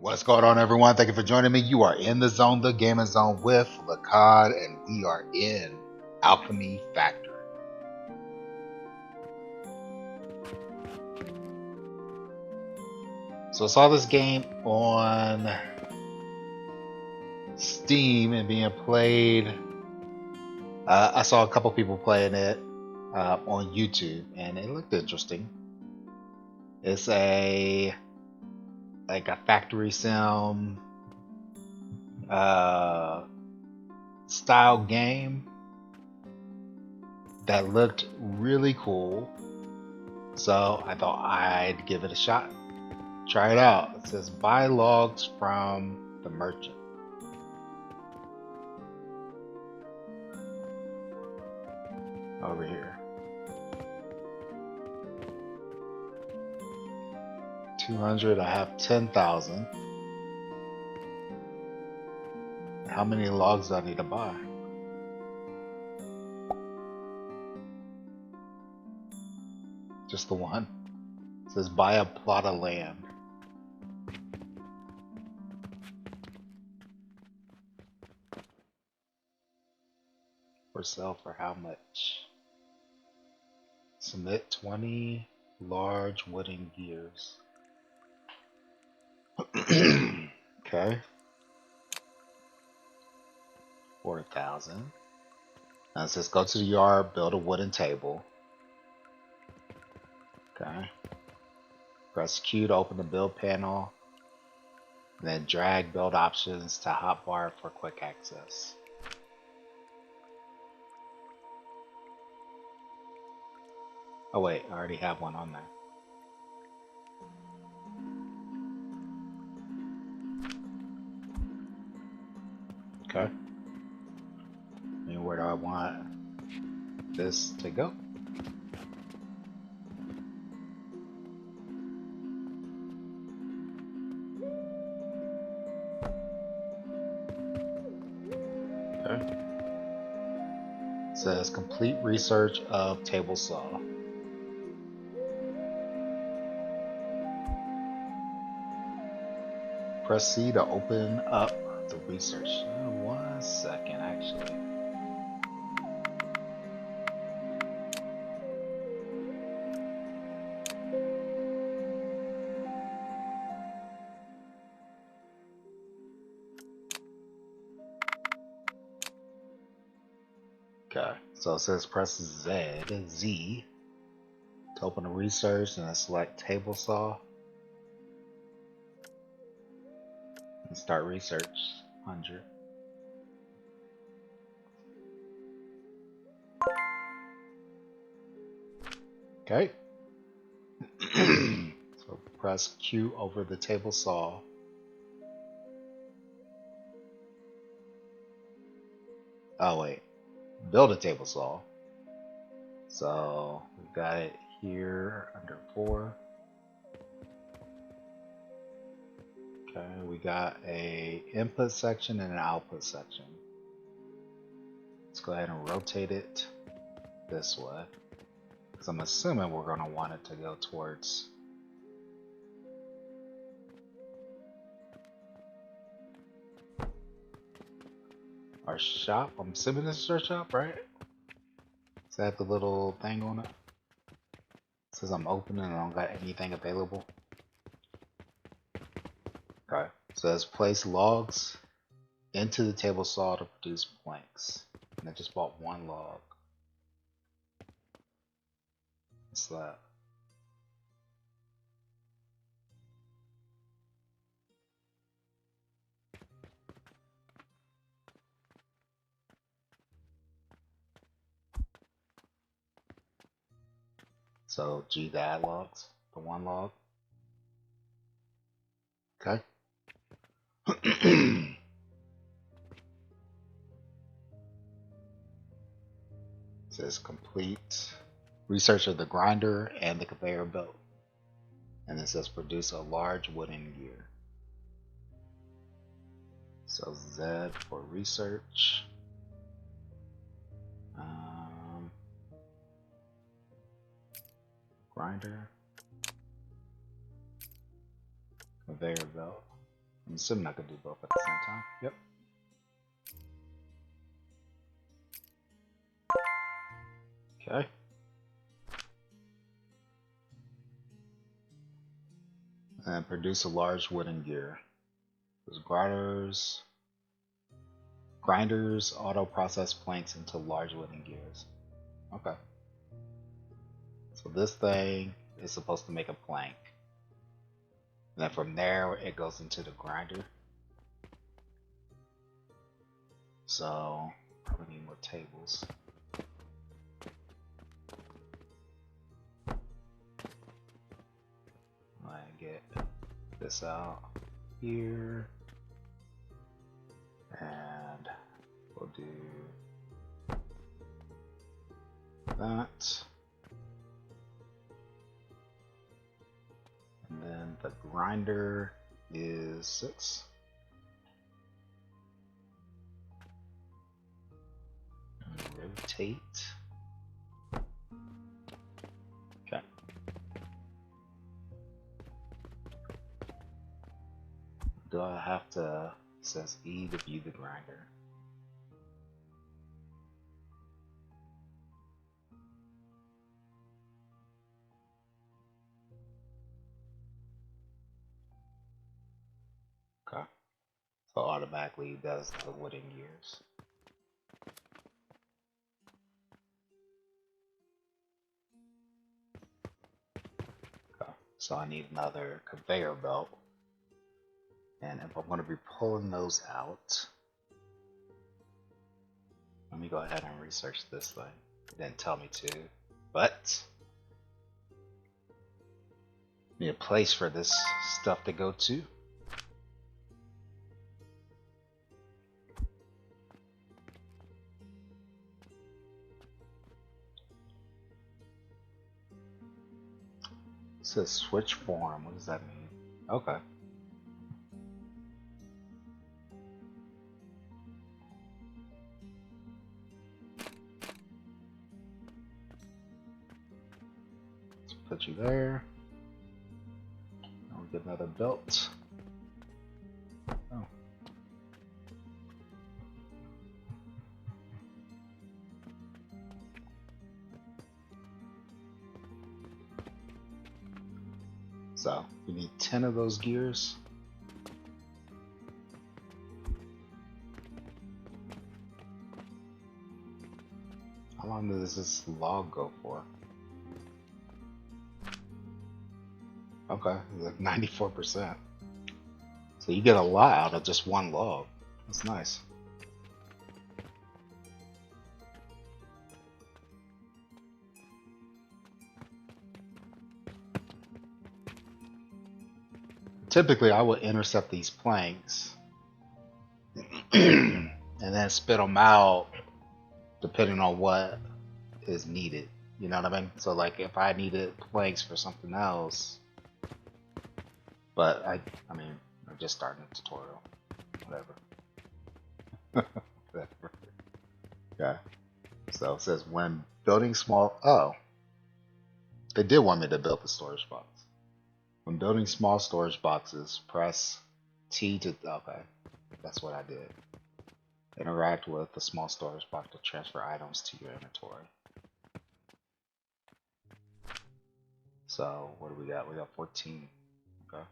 What's going on, everyone? Thank you for joining me. You are in the zone, the gaming zone with Lakad, and we are in Alchemy Factory. So I saw this game on Steam and being played. I saw a couple people playing it on YouTube, and it looked interesting. It's a factory sim style game that looked really cool, so I thought I'd give it a shot. Try it out. It says buy logs from the merchant. Over here. 200, I have 10,000. How many logs do I need to buy? Just the one. It says buy a plot of land. For sale for how much? Submit 20 large wooden gears. Okay. 4,000. Now it says go to the yard, build a wooden table. Okay. Press Q to open the build panel. Then drag build options to hotbar for quick access. Oh wait, I already have one on there. Okay. And where do I want this to go? Okay. It says complete research of table saw. Press C to open up the research. 1 second, actually. Okay, so it says press Z to open the research, and then select table saw and start research 100. Okay. So press Q over the table saw. Oh wait, build a table saw. So we got it here under 4. Okay, we got a input section and an output section. Let's go ahead and rotate it this way, because I'm assuming we're going to want it to go towards our shop. I'm assuming this is our shop, right? Does that have the little thing on it? It says I'm open and I don't got anything available. Okay, so let's place logs into the table saw to produce planks. And I just bought 1 log. What's that? So G to add logs, the 1 log. Okay. It says complete research of the grinder and the conveyor belt. And it says produce a large wooden gear. So Z for research. Grinder. Conveyor belt. I'm assuming I could do both at the same time. Yep. Okay. And produce a large wooden gear. There's grinders auto process planks into large wooden gears. Okay. So this thing is supposed to make a plank. And then from there it goes into the grinder. So probably need more tables. I get this out here, and we'll do that, and then the grinder is 6. And rotate. Okay. Do I have to? It says E to view the grinder. Okay. So automatically does the wooden gears. Okay. So I need another conveyor belt. And if I'm going to be pulling those out, let me go ahead and research this thing. It didn't tell me to, but need a place for this stuff to go to. It says switch form. What does that mean? Okay. Put you there. I'll get another belt. Oh. So we need 10 of those gears. How long does this log go for? Okay, like 94%. So you get a lot out of just one log. That's nice. Typically, I would intercept these planks and then spit them out depending on what is needed. You know what I mean? So, like, if I needed planks for something else, but I mean, I'm just starting a tutorial. Whatever. Whatever. Okay. So it says when building small. Oh, they did want me to build the storage box. When building small storage boxes, press T to. Okay, that's what I did. Interact with the small storage box to transfer items to your inventory. So what do we got? We got 14. Okay.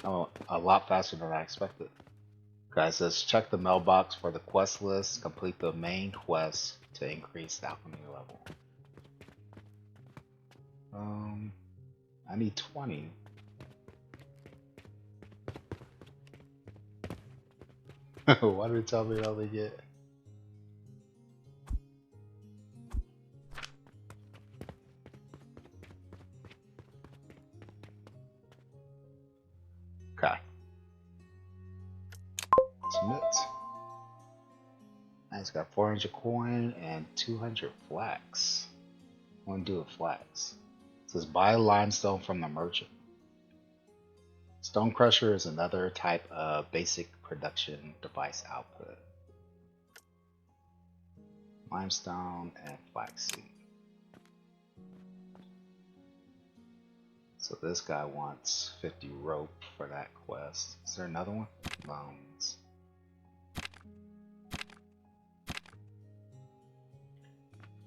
Oh, a lot faster than I expected. Okay, it says check the mailbox for the quest list. Complete the main quest to increase the alchemy level. I need 20. Why did it tell me I only get? Okay. Submit. I just got 400 coin and 200 flax. I want to do a flax. It says buy limestone from the merchant. Stone crusher is another type of basic production device output. limestone, and flaxseed. So this guy wants 50 rope for that quest. Is there another one? Bones.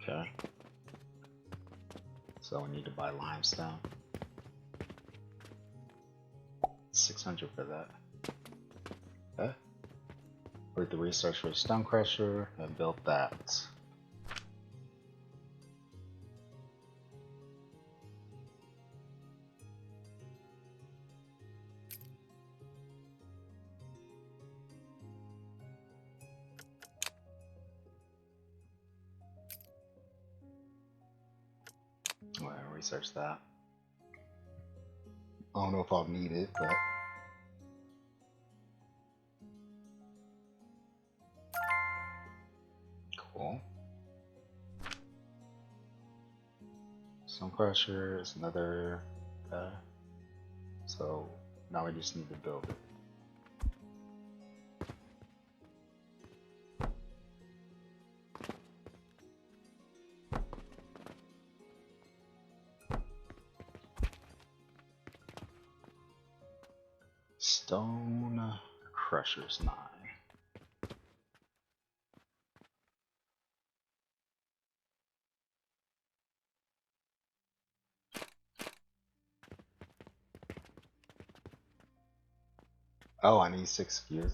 Okay. So we need to buy limestone. 600 for that. Okay. With the research for the stone crusher and built that. Well, research that. I don't know if I'll need it, but cool. Stone crusher is another. So now we just need to build it. Stone crusher's 9. Oh, I need 6 gears.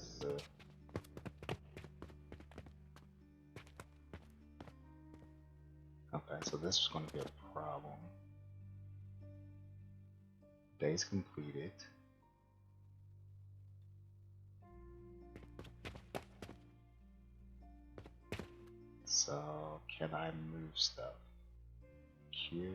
Okay, so this is going to be a problem. Days completed. So, can I move stuff? Q.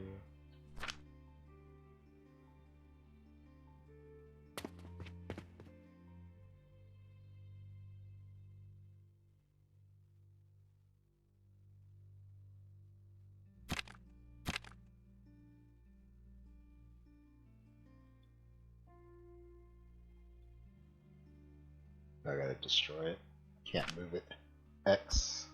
I gotta destroy it. Can't move it. X.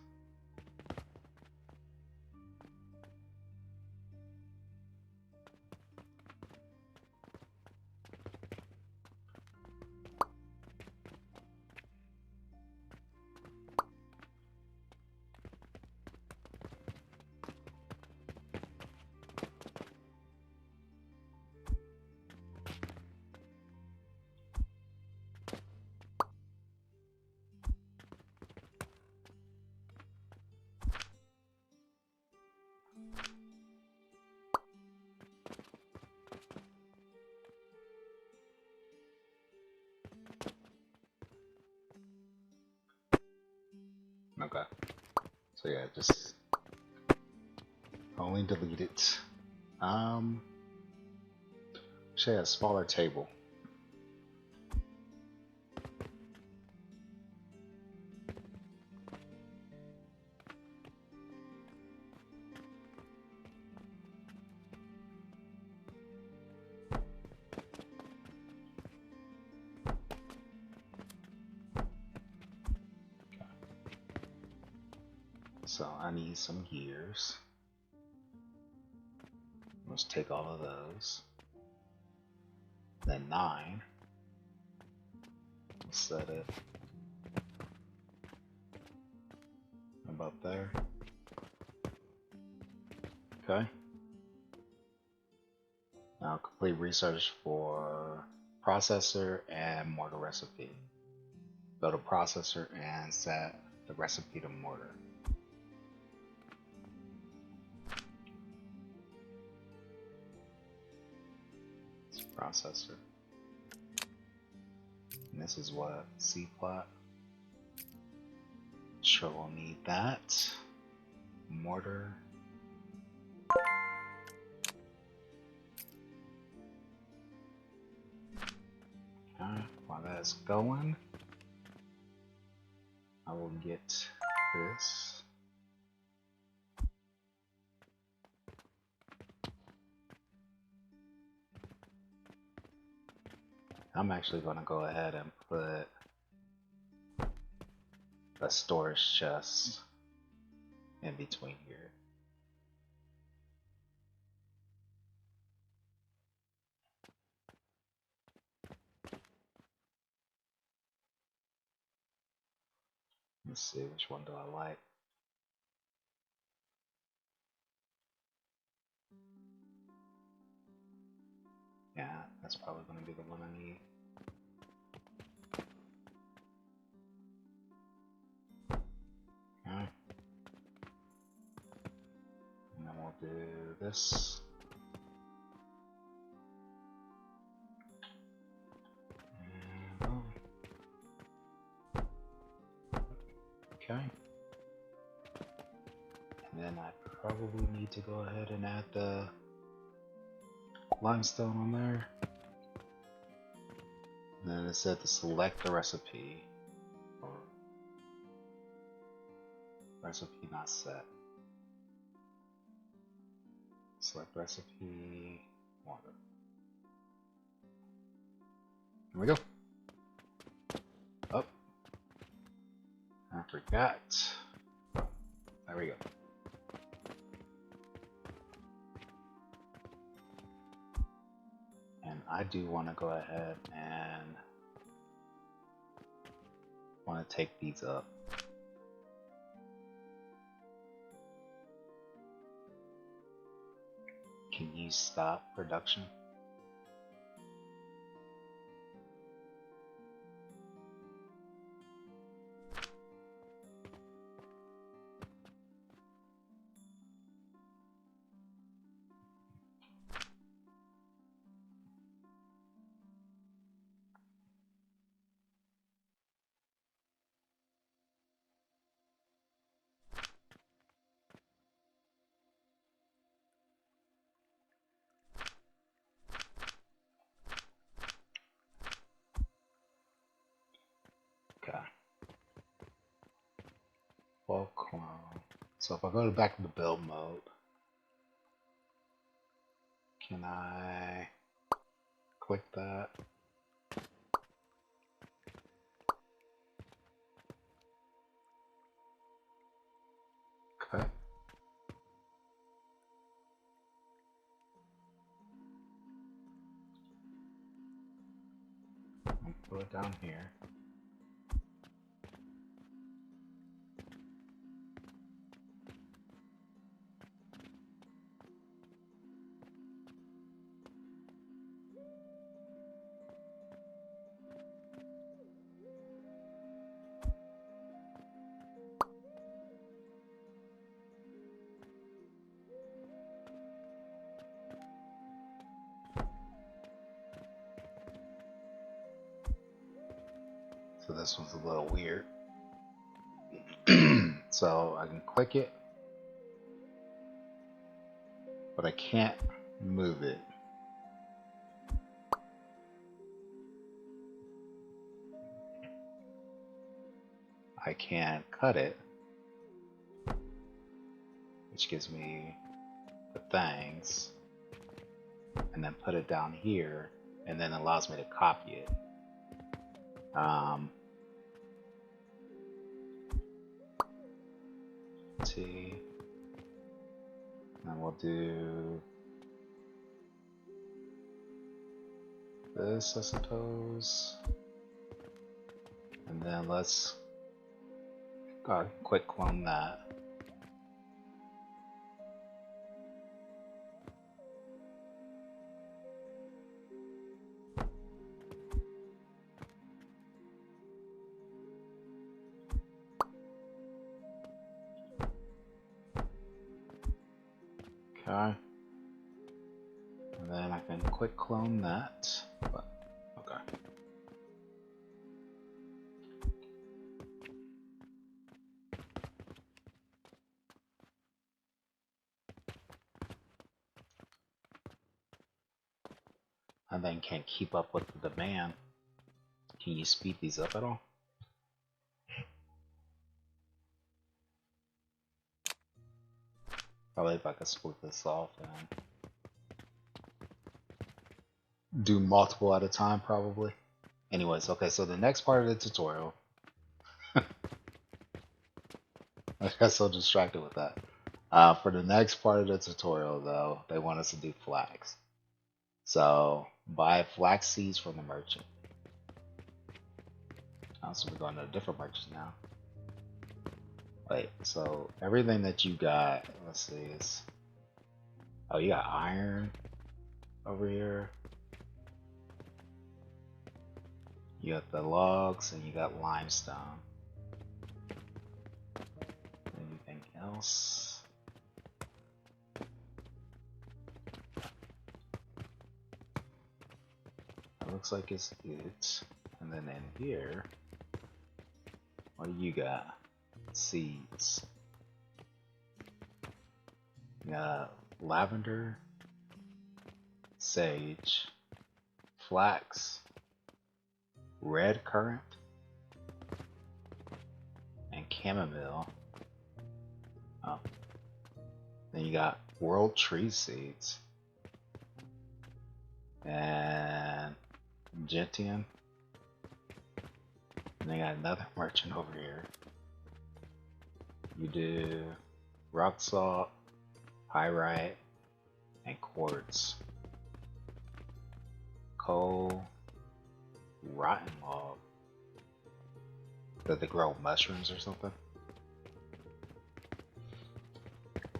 Okay. So yeah, just only delete it. Should have a smaller table. So I need some gears. Let's take all of those. Then 9. Let's set it about there. Okay. Now complete research for processor and mortar recipe. Go to processor and set the recipe to mortar. Processor. And this is what? C plot. Sure, we'll need that. Mortar. While that's going, I will get this. I'm actually going to go ahead and put a storage chest in between here. Let's see, which one do I like? Yeah, that's probably going to be the one I need. Okay. And then we'll do this. And boom. Okay. And then I probably need to go ahead and add the limestone on there. And then it said to select the recipe. Or recipe not set. Select recipe, water. Here we go. Oh, I forgot. There we go. And I do want to go ahead and want to take these up. Can you stop production? Okay. Well, clone. So if I go back to the build mode, can I click that? Okay. I'll put it down here. So this one's a little weird. So I can click it, but I can't move it. I can cut it, which gives me the things, and then put it down here, and then allows me to copy it. See, and we'll do this, I suppose, and then let's quick clone that. Okay. And then I can quick clone that. But, okay. And then can't keep up with the demand. Can you speed these up at all? Probably if I could split this off and do multiple at a time, probably. Anyways, okay, so the next part of the tutorial. I got so distracted with that. For the next part of the tutorial, though, they want us to do flax. So buy flax seeds from the merchant. So we're going to a different merchant now. Wait, so everything that you got, let's see, is oh, you got iron over here. You got the logs and you got limestone. Anything else? It looks like it's it. And then in here, what do you got? Seeds. You got lavender, sage, flax, red currant, and chamomile. Oh. Then you got world tree seeds and gentian. And they got another merchant over here. You do rock salt, pyrite, and quartz. Coal, rotten log. Did they grow mushrooms or something?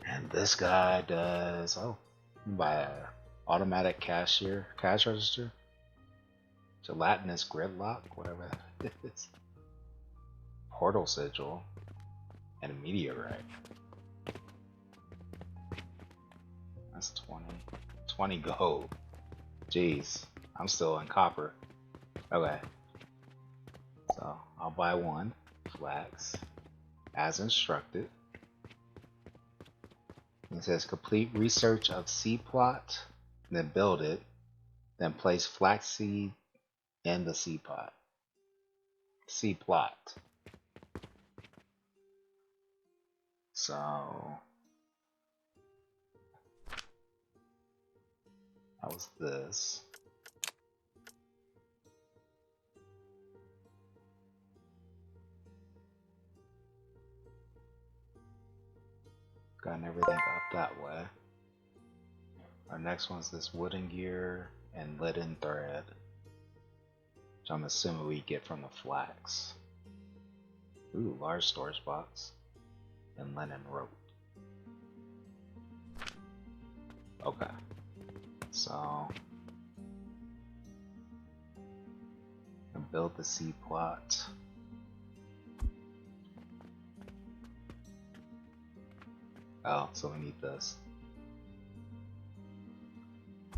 And this guy does, oh, by a automatic cash register, gelatinous gridlock, whatever that is, portal sigil, and a meteorite. That's 20 gold. Jeez, I'm still in copper. Okay, so I'll buy one flax as instructed. It says complete research of seed plot, then build it, then place flaxseed in the seed pot. Seed plot. So that was this. Gotten everything up that way. Our next one's this wooden gear and leaden thread, which I'm assuming we get from the flax. Ooh, large storage box and linen rope. Okay, so and build the seed plot. Oh, so we need this.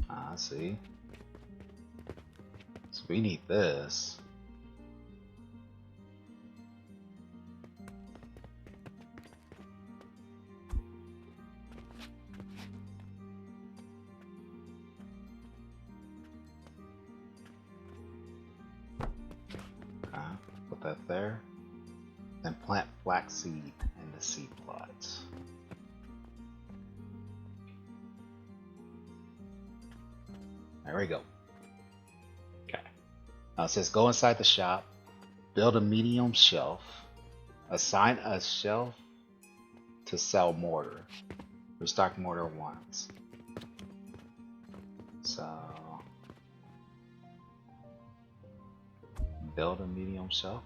Ah, see. So we need this. Okay, put that there. Then plant flaxseed in the seed plot. There we go. Okay. Now it says go inside the shop, build a medium shelf, assign a shelf to sell mortar. Restock mortar once. So build a medium shelf.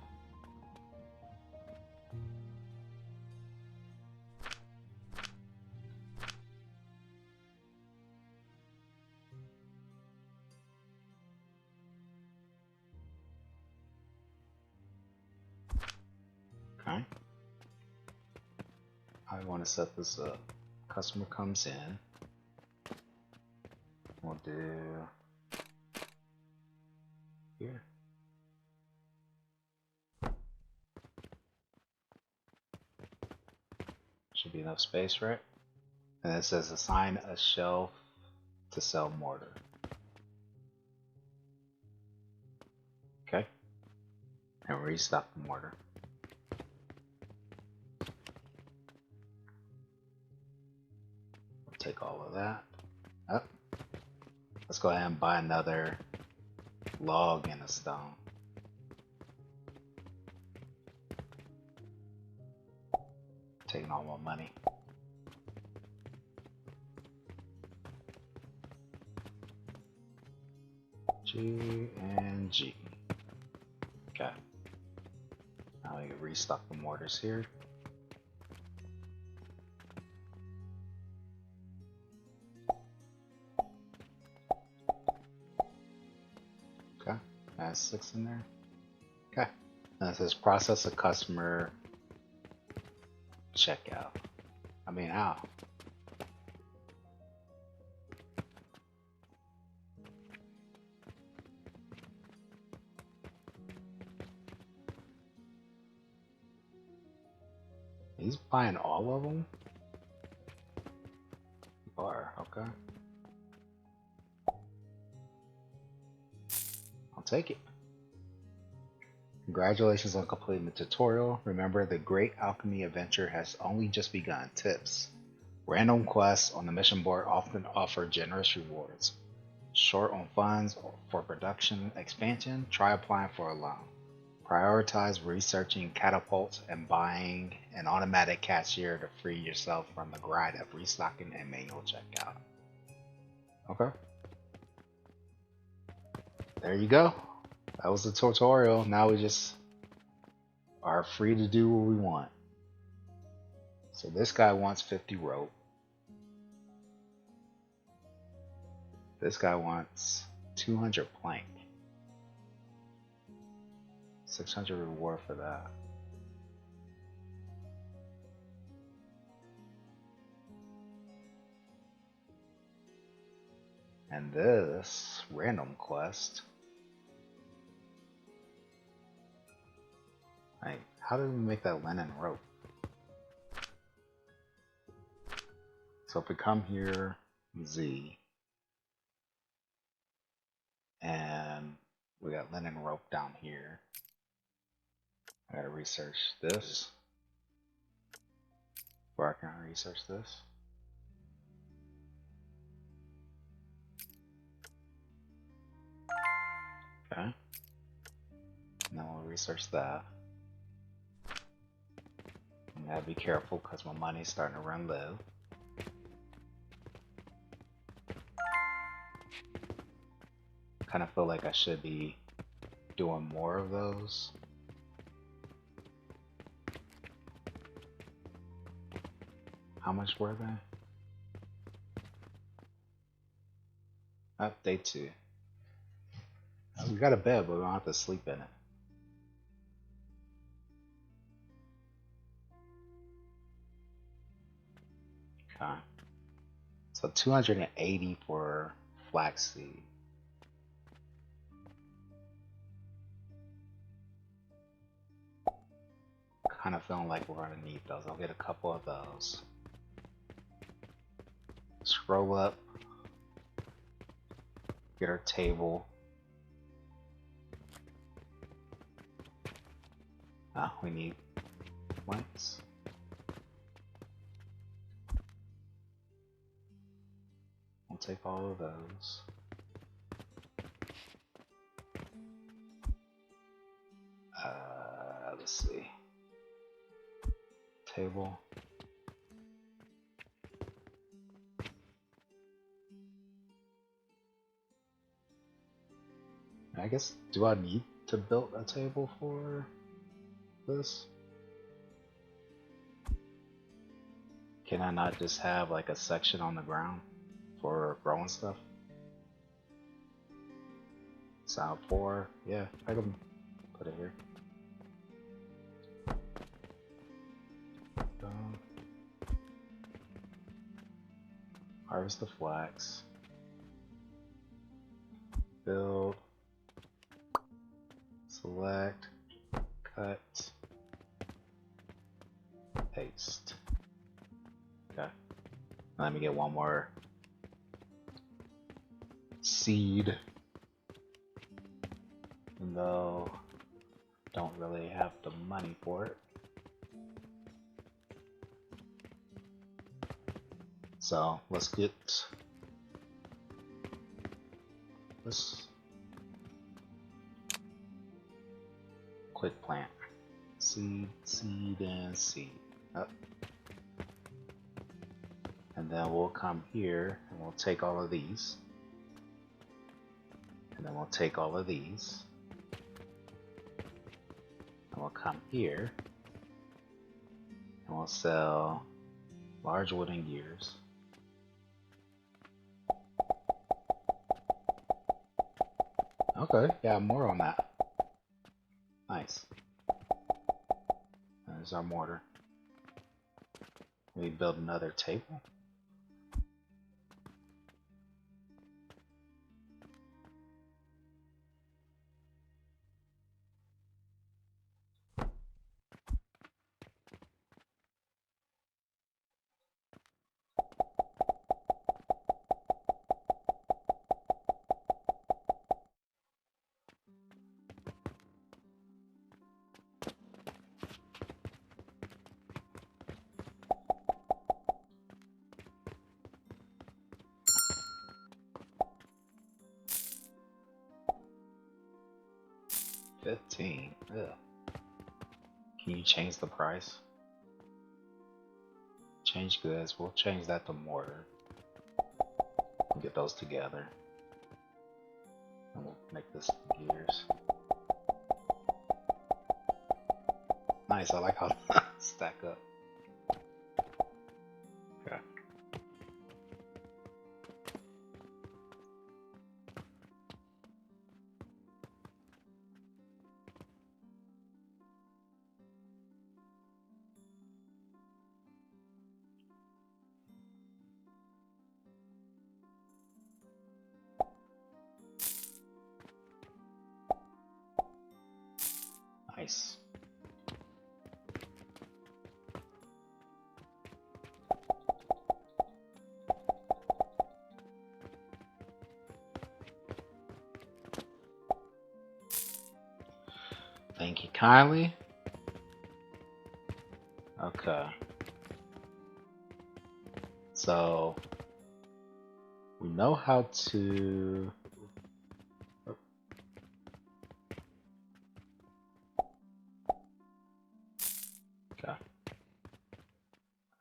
Okay. I want to set this up. Customer comes in. We'll do here. Should be enough space, right? And it says assign a shelf to sell mortar. Okay. And restock the mortar. We'll take all of that. Up. Let's go ahead and buy another log and a stone. Take spend all my money. G and G. Okay. Now we can restock the mortars here. Okay. That's 6 in there. Okay. Now it says process a customer checkout. I mean, ow. He's buying all of them? Bar, okay. I'll take it. Congratulations on completing the tutorial. Remember, the Great Alchemy adventure has only just begun. Tips. Random quests on the mission board often offer generous rewards. Short on funds for production expansion? Try applying for a loan. Prioritize researching catapults and buying an automatic cashier to free yourself from the grind of restocking and manual checkout. Okay. There you go. That was the tutorial. Now we just are free to do what we want. So this guy wants 50 rope. This guy wants 200 plank. 600 reward for that. And this random quest. Like, how did we make that linen rope? So if we come here, Z, and we got linen rope down here. I gotta research this. Where can I research this? Okay. And then we'll research that. And I gotta be careful because my money's starting to run low. Kind of feel like I should be doing more of those. How much were they? Oh, day 2. We got a bed, but we don't have to sleep in it. Okay. So 280 for flaxseed. Kind of feeling like we're gonna need those. I'll get a couple of those. Scroll up. Get our table. Ah, we need planks. We'll take all of those. Let's see. Table. I guess, do I need to build a table for this? Can I not just have like a section on the ground for growing stuff? Sound 4, yeah, I can put it here. Harvest the flax. Build. Select. Cut. Paste. Okay. Let me get one more seed. Even though don't really have the money for it. So let's get this quick plant. Seed, seed, and seed. Oh, then we'll come here and we'll take all of these. And then we'll take all of these. And we'll come here and we'll sell large wooden gears. Okay, yeah, more on that. Nice. There's our mortar. We build another table. $15. Ugh. Can you change the price? Change goods. We'll change that to mortar. We'll get those together. And we'll make this gears. Nice. I like how stack up. Okay. Nice. Thank you kindly. Okay. So we know how to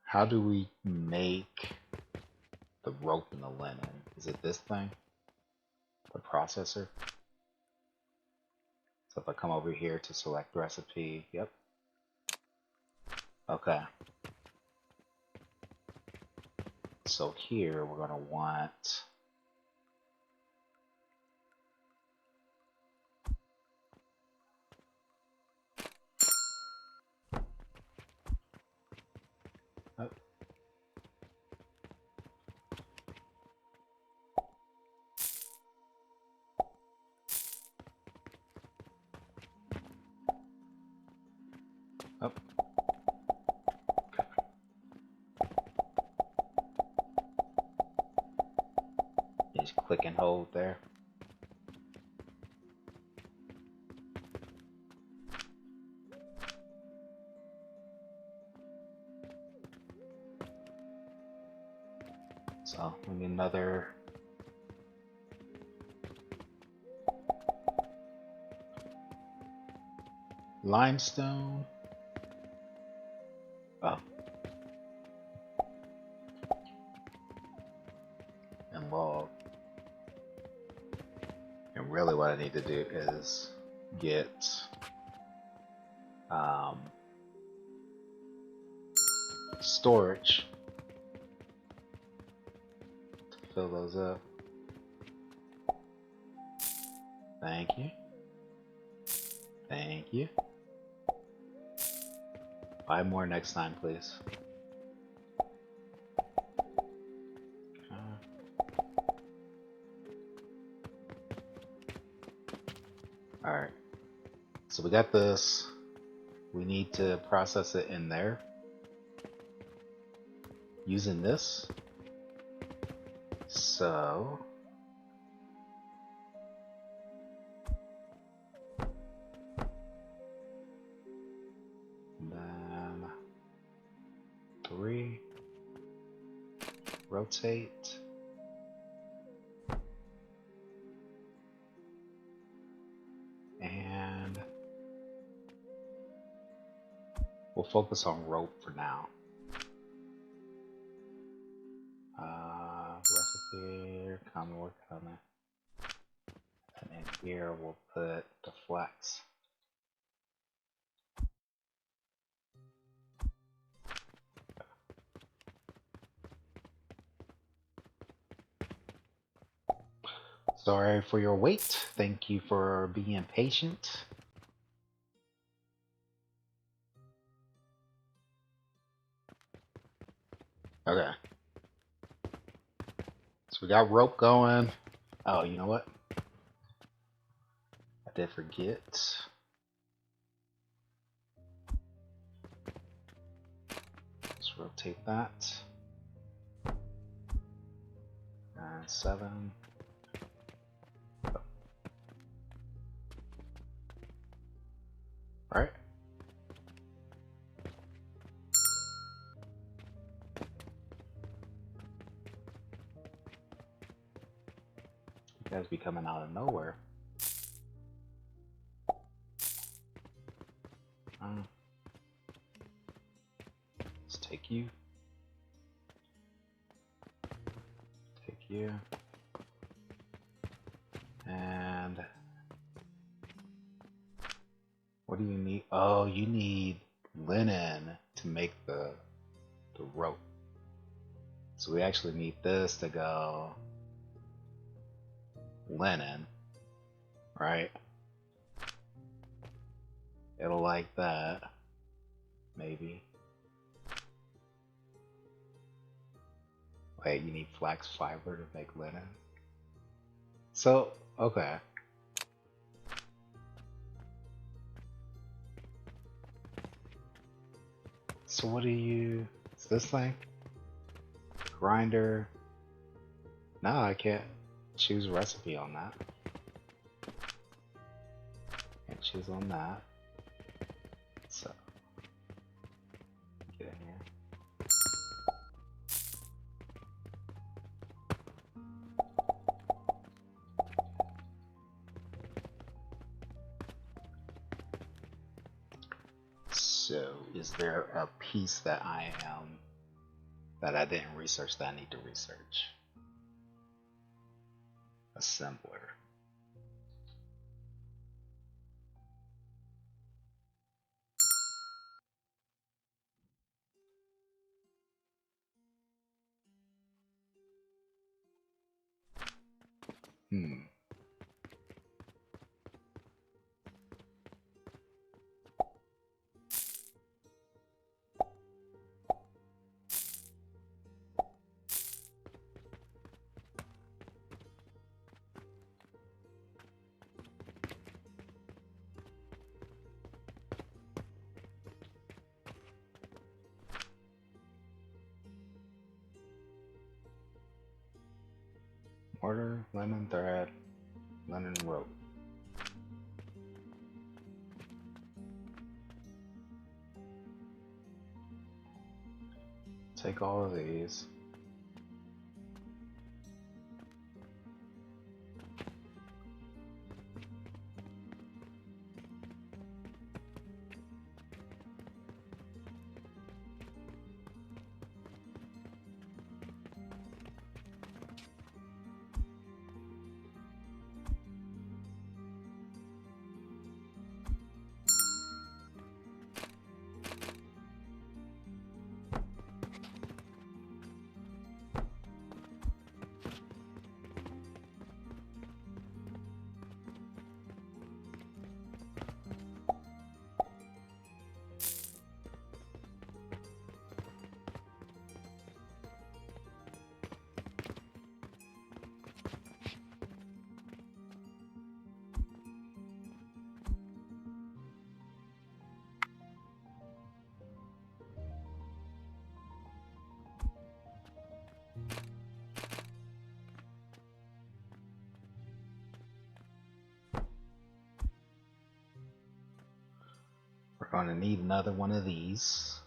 how do we make the rope and the linen? Is it this thing? The processor? So if I come over here to select recipe, yep. Okay. So here we're gonna want oh. Just click and hold there. So we need another limestone. Oh. And log. And really what I need to do is get storage to fill those up. Thank you. Thank you. 5 more next time, please. Alright. So we got this. We need to process it in there. Using this. So then 3, rotate, and we'll focus on rope for now. Here, coming, we're coming. And in here we'll put the flax. Sorry for your wait. Thank you for being patient. Okay. So we got rope going. Oh, you know what? I did forget. Let's rotate that. 9, 7. Right. You guys be coming out of nowhere. Let's take you. Take you. And what do you need? Oh, you need linen to make the rope. So we actually need this to go linen, right? It'll like that, maybe. Wait, you need flax fiber to make linen? So, okay. So what do you... It's this thing? Grinder. No, I can't choose recipe on that. Can't choose on that. So, get in here. So, is there a piece that that I didn't research that I need to research? Assembler. Mortar, linen thread, linen rope. Take all of these. We're gonna need another one of these,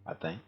I think.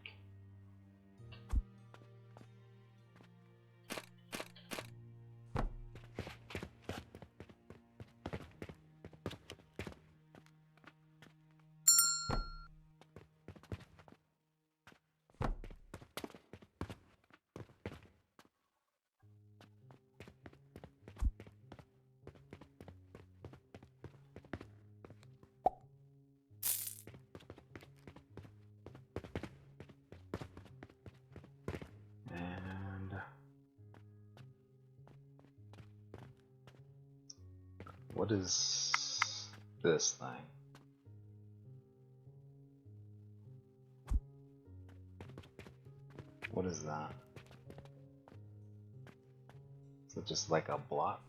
what is this thing? What is that? Is it just like a block?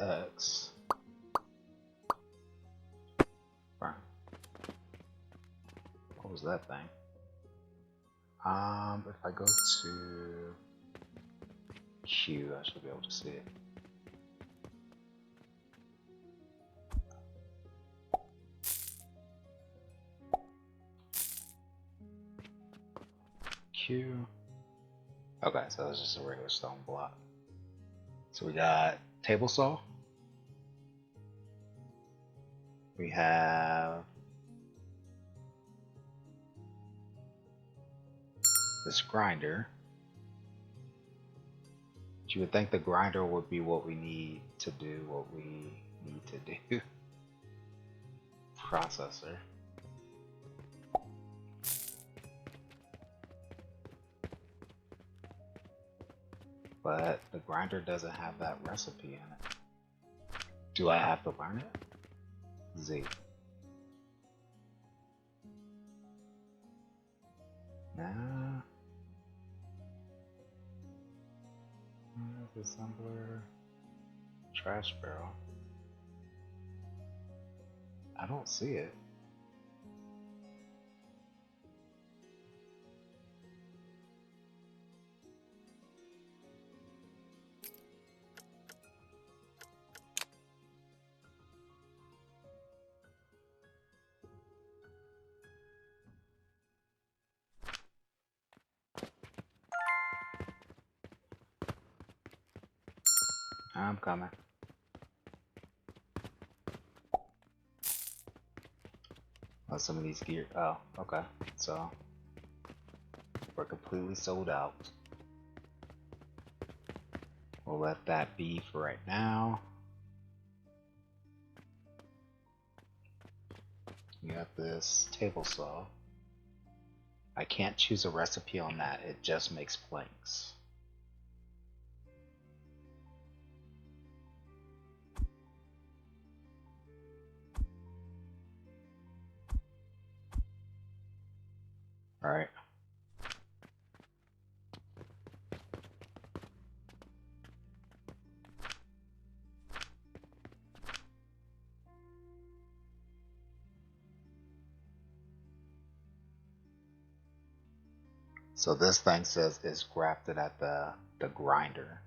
X. Right. What was that thing? If I go to Q, I should be able to see it. Q. Okay, so that's just a regular stone block. So we got table saw. We have this grinder. You would think the grinder would be what we need to do what we need to do. Processor. But the grinder doesn't have that recipe in it. Do I have to learn it? Z. Nah. Assembler. Trash barrel. I don't see it. I'm coming. Oh, some of these gear. Oh, okay. So we're completely sold out. We'll let that be for right now. You got this table saw. I can't choose a recipe on that. It just makes planks. Alright. So this thing says is grafted at the grinder.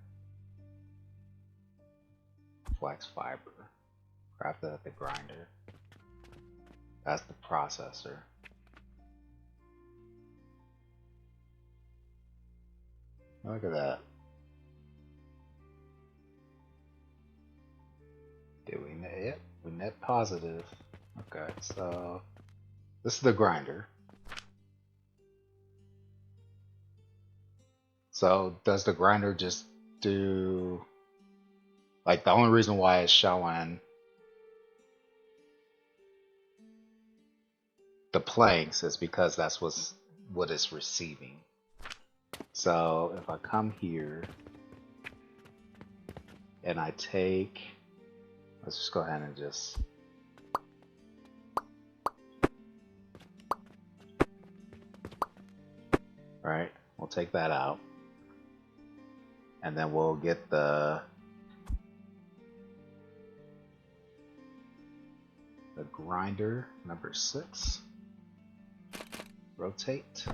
Flex fiber. Grafted at the grinder. That's the processor. Look at that. Did we net it? We net positive. Okay, so this is the grinder. So does the grinder just do, like, the only reason why it's showing the planks is because that's what it's receiving. So if I come here and I take, let's just go ahead and just right, we'll take that out, and then we'll get the grinder number 6. Rotate.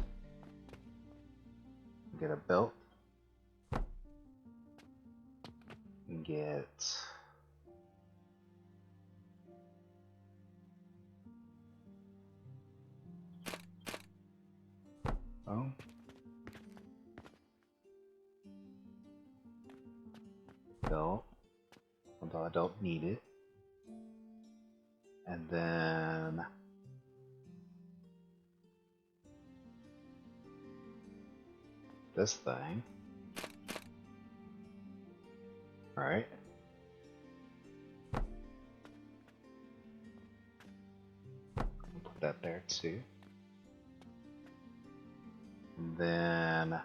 Get a belt. And get belt, although I don't need it. And then this thing. Alright. Put that there too. And then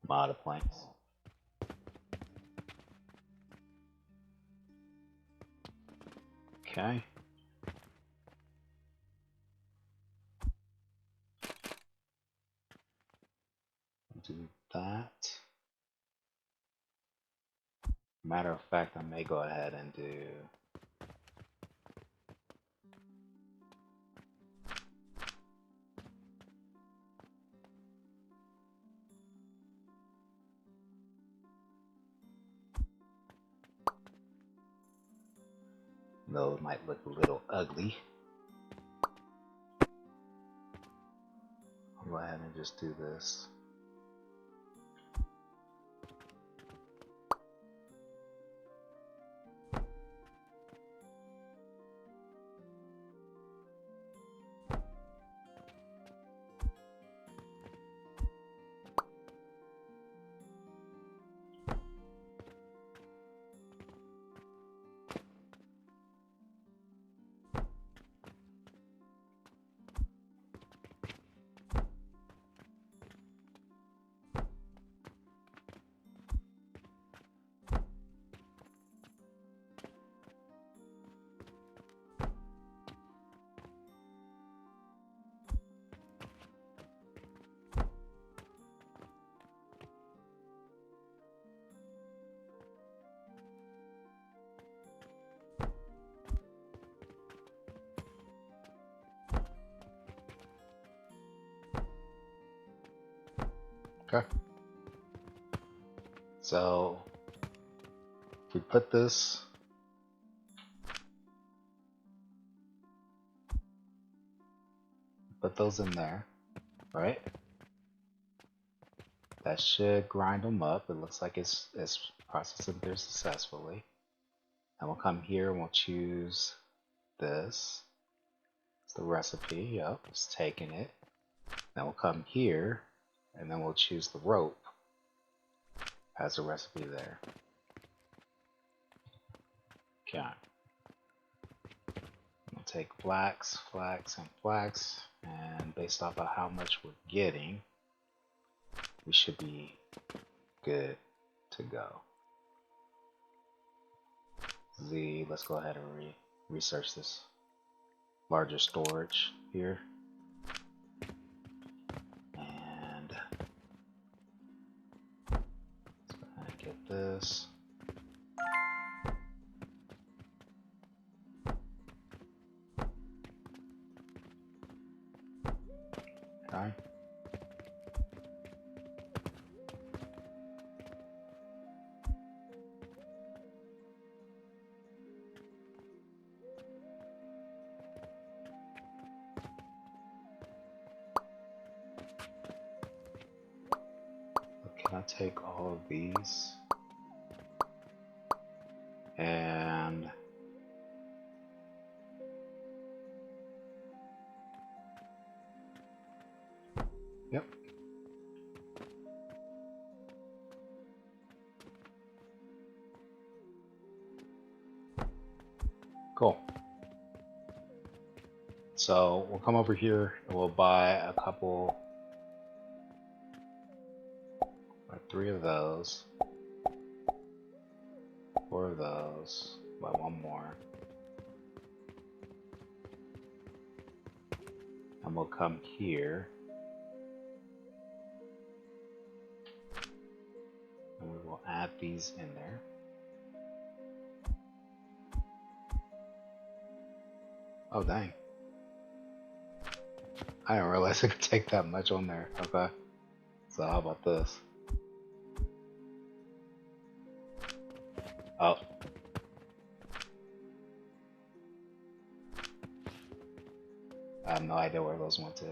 mod of planks. Okay. Do that. Matter of fact, I may go ahead and do though it might look a little ugly. I'll go ahead and just do this. Okay. So if we put this those in there, right? That should grind them up. It looks like it's processing through successfully. And we'll come here and we'll choose this. It's the recipe. Yep, it's taking it. Then we'll come here and then we'll choose the rope as a recipe there. Okay. We'll take flax, flax, and flax, and based off of how much we're getting, we should be good to go. Let's go ahead and research this larger storage here. And let's go ahead and get this. Okay. Can I take all of these and yep. Cool. So we'll come over here and we'll buy a couple, or 3 of those, 4 of those, buy 1 more. And we'll come here and we will add these in there. Oh dang. I didn't realize it could take that much on there. Okay. So how about this? Oh. I have no idea where those went to.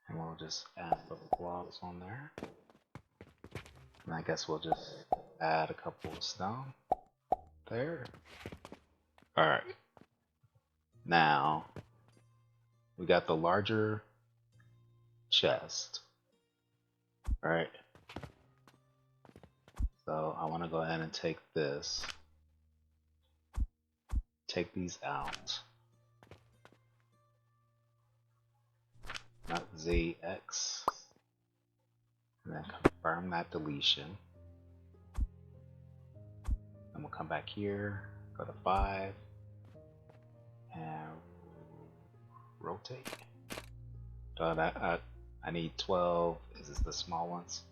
And we'll just add the blocks on there. And I guess we'll just add a couple of stone there. Alright. Now, we got the larger chest. Alright. So I want to go ahead and take this. Take these out. Not ZX. And then confirm that deletion. And we'll come back here, go to 5, and rotate. I need 12. Is this the small ones?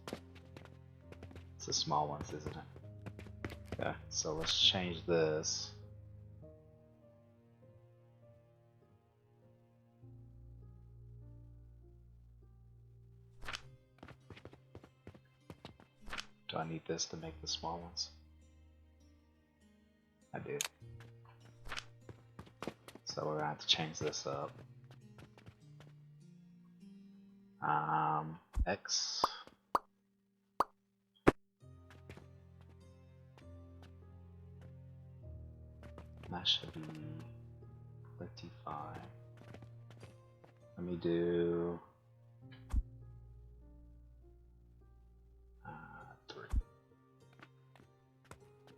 It's the small ones, isn't it? Yeah, so let's change this. Do I need this to make the small ones? I do. So we're gonna have to change this up. X. That should be 55. Let me do 3.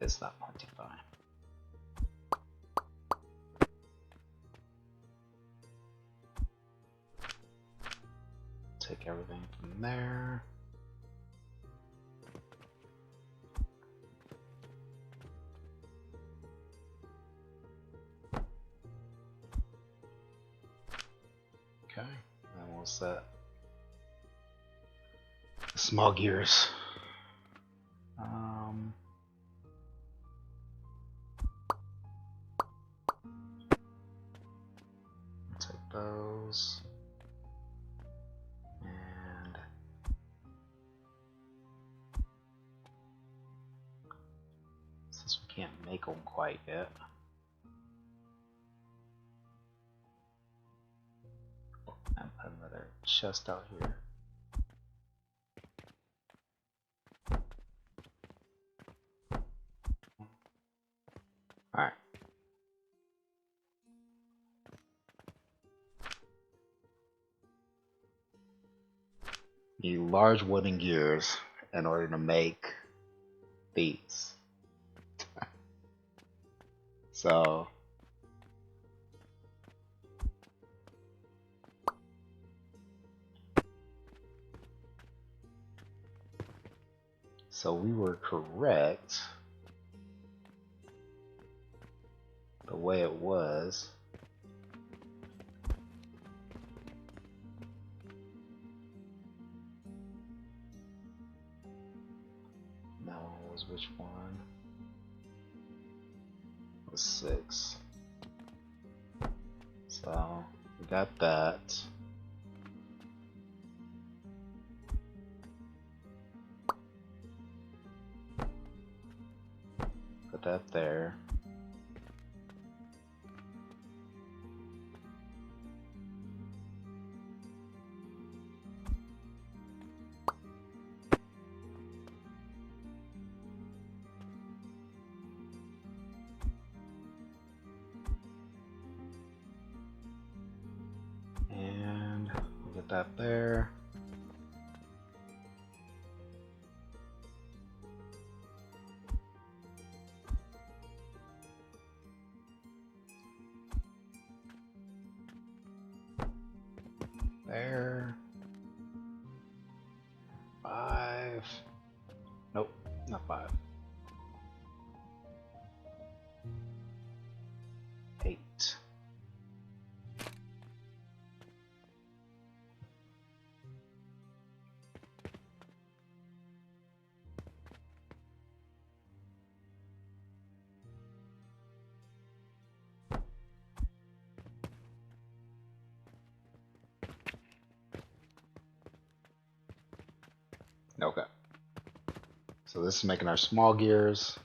It's not 25. Take everything from there. Okay, and we'll set the small gears. Take those. And since we can't make them quite yet, and put another chest out here. Alright. Need large wooden gears in order to make these. So we were correct the way it was. That one was which one? It was 6. So we got that. Put that there. And we'll get that there. There. 5. Nope, not 5. 8. Okay. So this is making our small gears.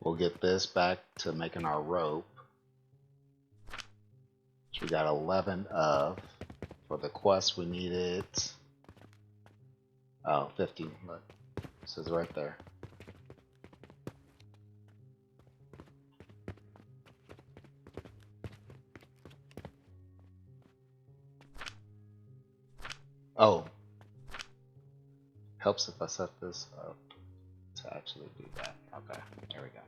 We'll get this back to making our rope, which we got 11 of. For the quest, we needed 15. Look, it says right there. Oh, helps if I set this up to actually do that. Okay, there we go.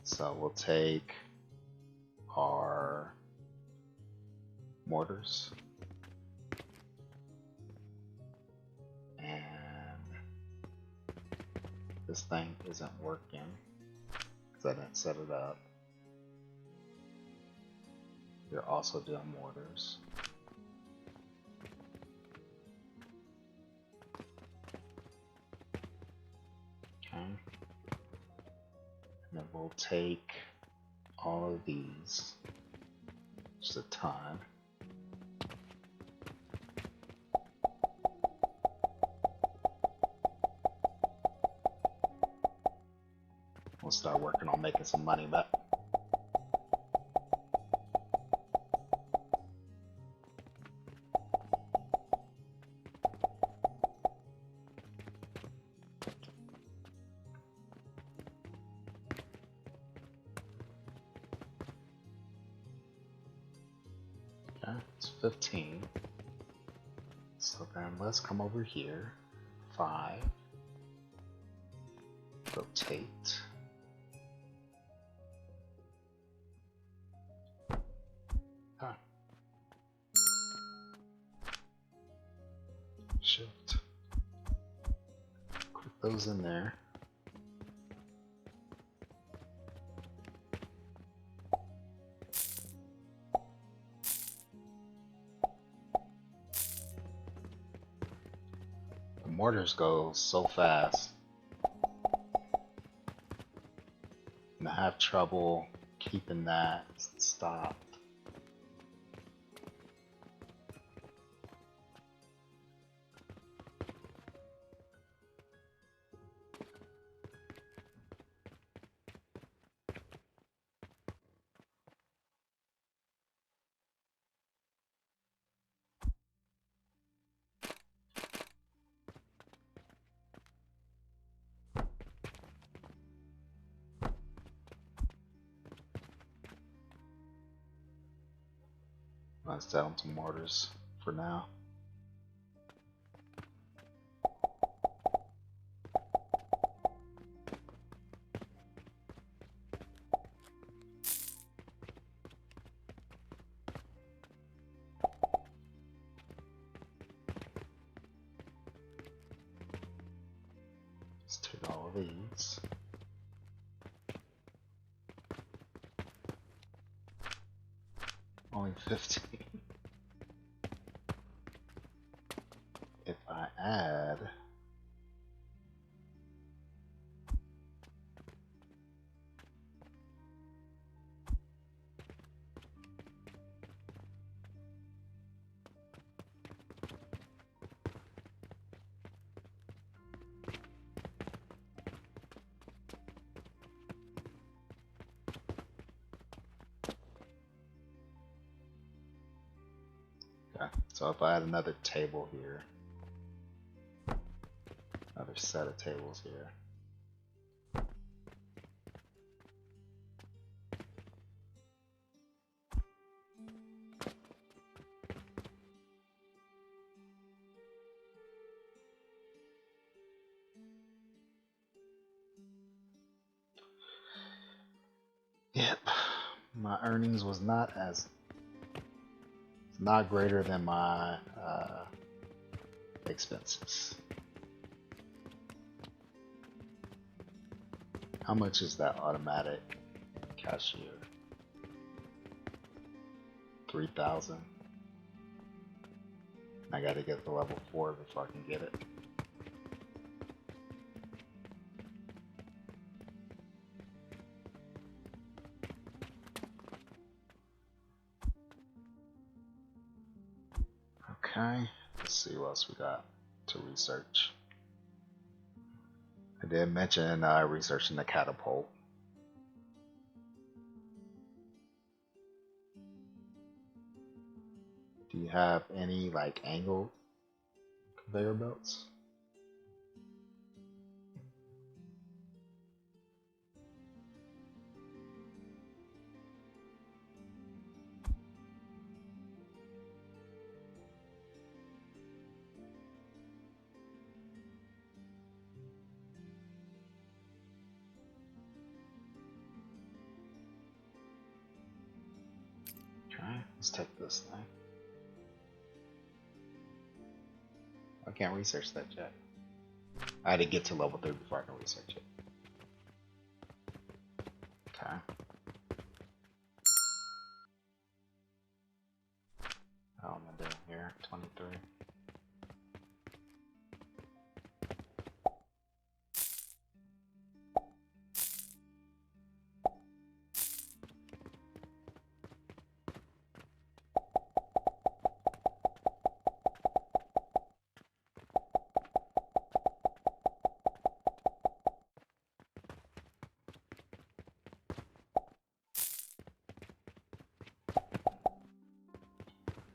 So we'll take our mortars and this thing isn't working because I didn't set it up. You're also doing mortars. Okay. And then we'll take all of these, just a ton. We'll start working on making some money back. Okay, it's 15. So then let's come over here. 5. Rotate. Ah. Shift. Put those in there. The mortars go so fast. And I have trouble keeping that stopped. Let's set them to mortars for now. Let's take all of these. Only 15. If I add so if I add another table here, another set of tables here. Yep, my earnings was not greater than my expenses. How much is that automatic cashier? 3,000. I gotta get to level 4 before I can get it. Okay, let's see what else we got to research. I did mention researching the catapult. Do you have any like angled conveyor belts? Okay, let's take this thing. I can't research that yet. I had to get to level 3 before I can research it. Okay. How am I doing here? 23.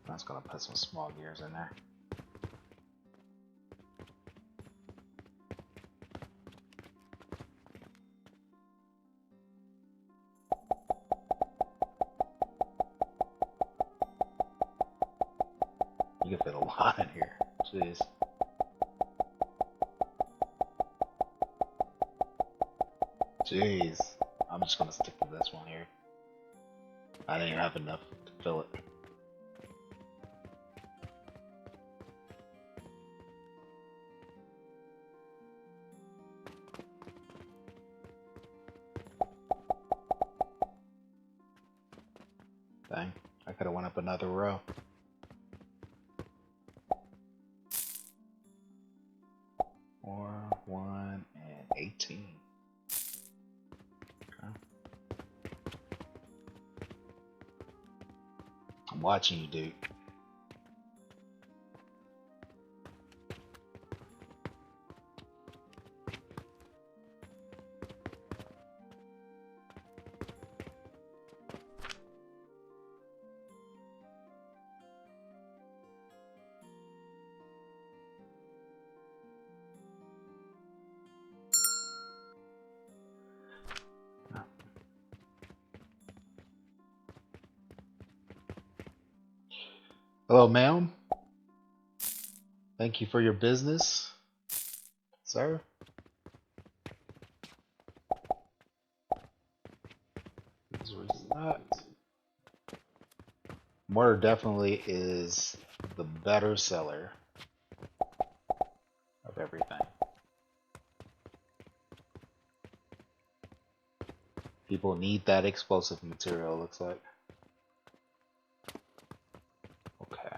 I was gonna put some small gears in there. You can fit a lot in here. Jeez. Jeez. I'm just gonna stick to this one here. I didn't have enough to fill it. Dang, I could have went up another row. Four, 1, and 18. Okay. I'm watching you, dude. Hello, ma'am. Thank you for your business, sir. Mortar definitely is the better seller of everything. People need that explosive material, looks like. Okay.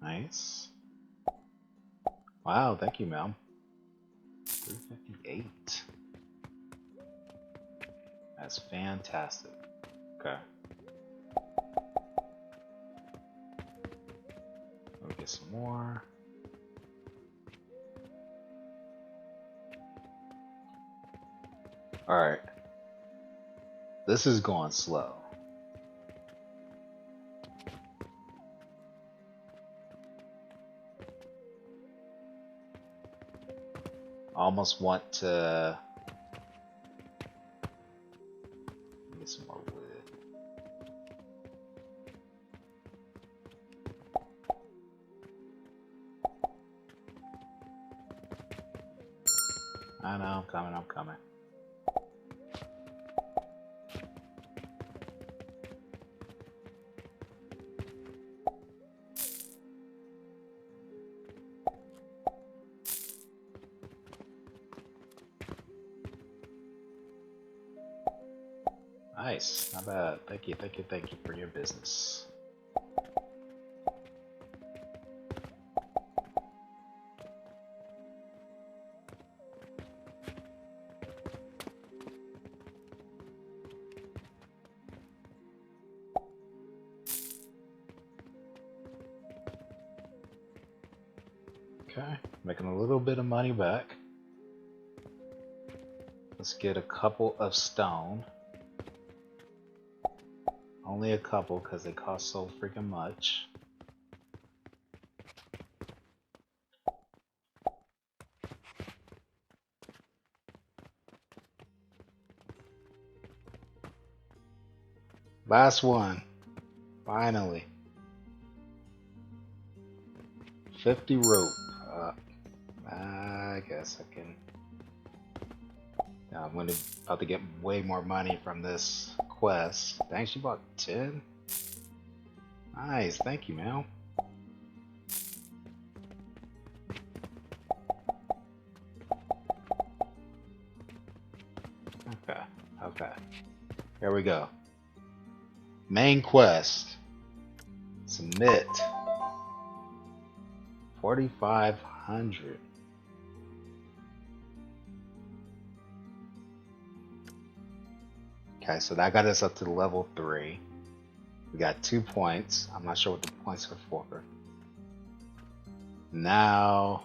Nice. Wow, thank you, ma'am. 358. That's fantastic. Okay. Let me get some more. Alright. This is going slow. I almost want to get some more wood. I know, I'm coming, I'm coming. Nice, not bad. Thank you, thank you, thank you for your business. Okay, making a little bit of money back. Let's get a couple of stone. Only a couple because they cost so freaking much. Last one. Finally. 50 rope. I guess I can. I'm about to get way more money from this quest. Dang, she bought 10? Nice, thank you, man. Okay, okay. Here we go. Main quest. Submit. 4,500. Okay, so that got us up to level 3. We got 2 points. I'm not sure what the points are for. Now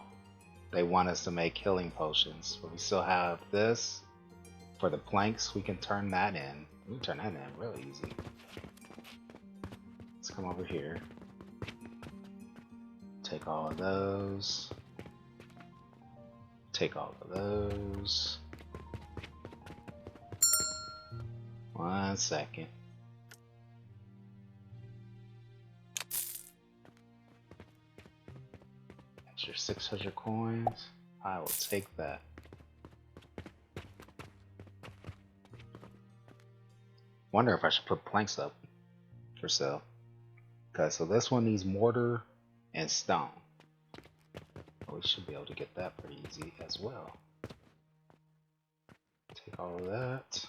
they want us to make healing potions, but we still have this. For the planks, we can turn that in. We can turn that in really easy. Let's come over here. Take all of those. Take all of those. 1 second. Extra 600 coins. I will take that. Wonder if I should put planks up for sale. Okay, so this one needs mortar and stone. We should be able to get that pretty easy as well. Take all of that.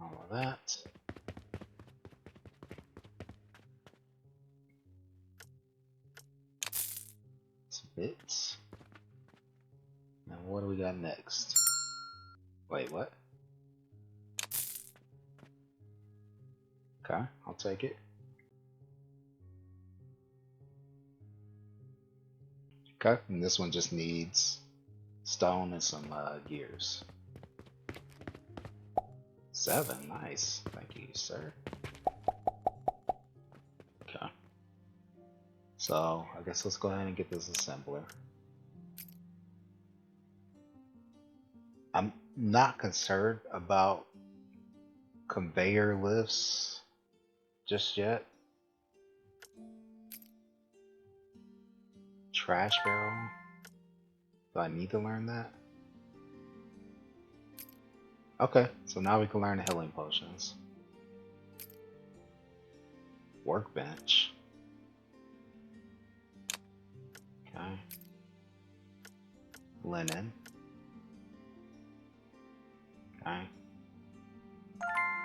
All of that. Some bits. Now what do we got next? Wait, what? Okay, I'll take it. Okay, and this one just needs stone and some gears. 7, nice. Thank you, sir. Okay. So, I guess let's go ahead and get this assembler. I'm not concerned about conveyor lifts just yet. Trash barrel. Do I need to learn that? Okay, so now we can learn healing potions. Workbench. Okay. Linen. Okay.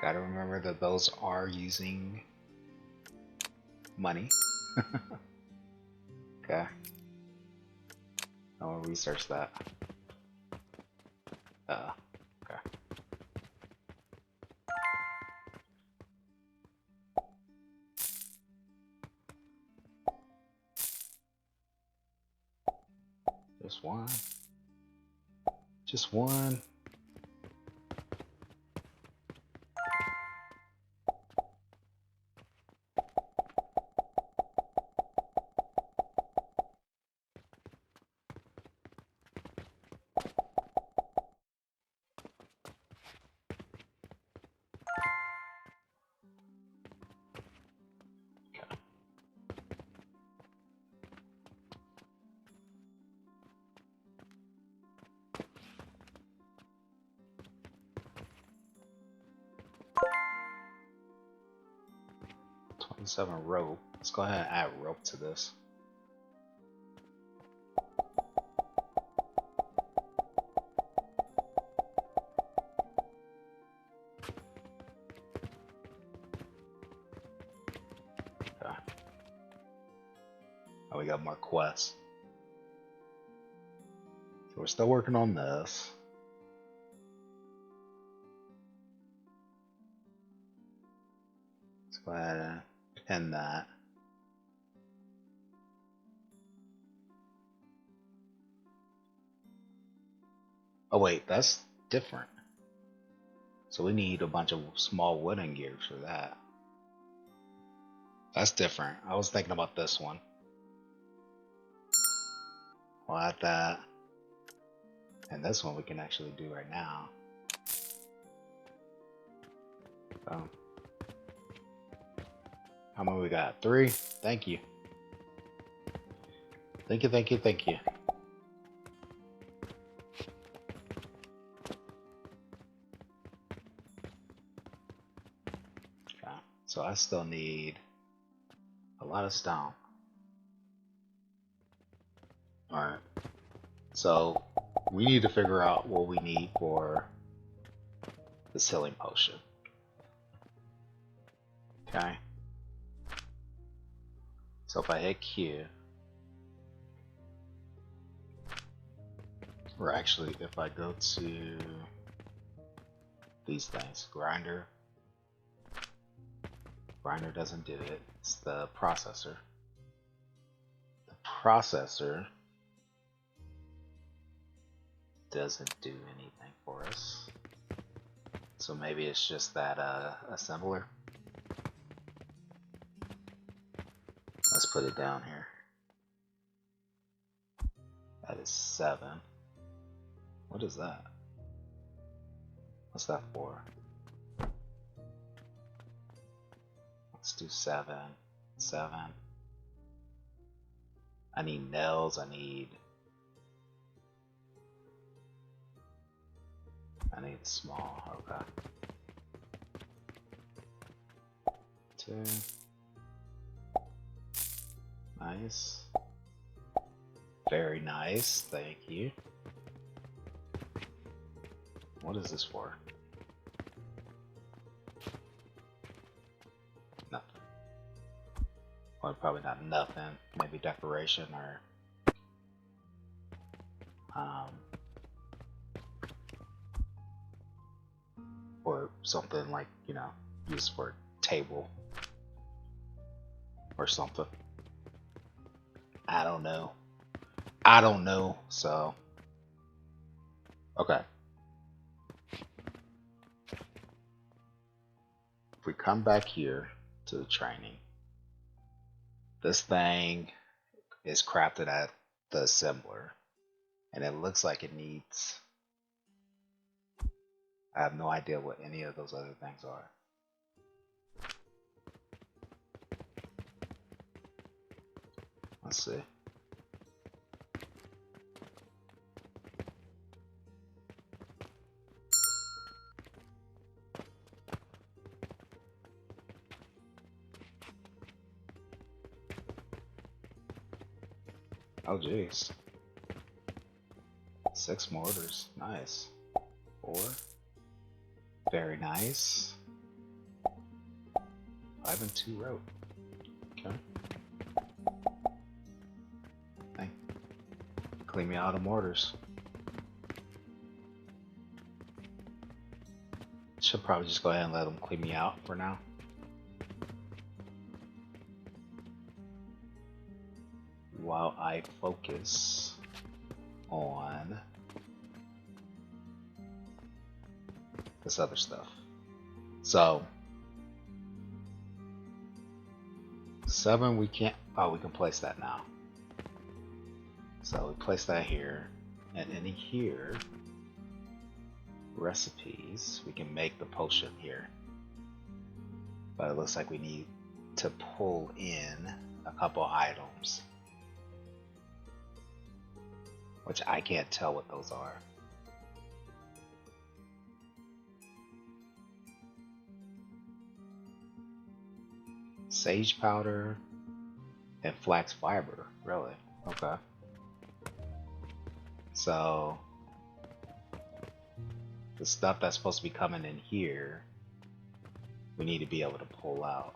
Gotta remember that those are using money. Okay. I'll research that. Okay. Just one. Just one. Seven rope. Let's go ahead and add rope to this. got more quests. So we're still working on this. Let's go ahead and pin that. Oh wait, that's different. So we need a bunch of small wooden gears for that. That's different. I was thinking about this one. We'll add that. And this one we can actually do right now. So, how many we got? 3? Thank you. Thank you, thank you, thank you. Okay, so I still need a lot of stone. Alright. So we need to figure out what we need for the healing potion. Okay. So if I hit Q, or actually if I go to these things, grinder doesn't do it, it's the processor. The processor doesn't do anything for us. So maybe it's just that assembler. Let's put it down here. That is 7. What is that? What's that for? Let's do 7. 7. I need nails, I need small, okay. 2. Nice. Very nice, thank you. What is this for? Nothing. Well, probably not nothing. Maybe decoration or something like, you know, used for a table or something. I don't know. So, okay. If we come back here to the training, this thing is crafted at the assembler, and it looks like it needs. I have no idea what any of those other things are. Let's see. Oh jeez. 6 mortars. Nice. 4. Very nice. 5 and 2 rope. Okay. Hey. Clean me out of mortars. Should probably just go ahead and let them clean me out for now. While I focus on this other stuff. So 7 we can't, oh, we can place that now. So we place that here, and in here, recipes, we can make the potion here. But it looks like we need to pull in a couple items, which I can't tell what those are. Sage powder and flax fiber, really? Okay. So the stuff that's supposed to be coming in here, we need to be able to pull out.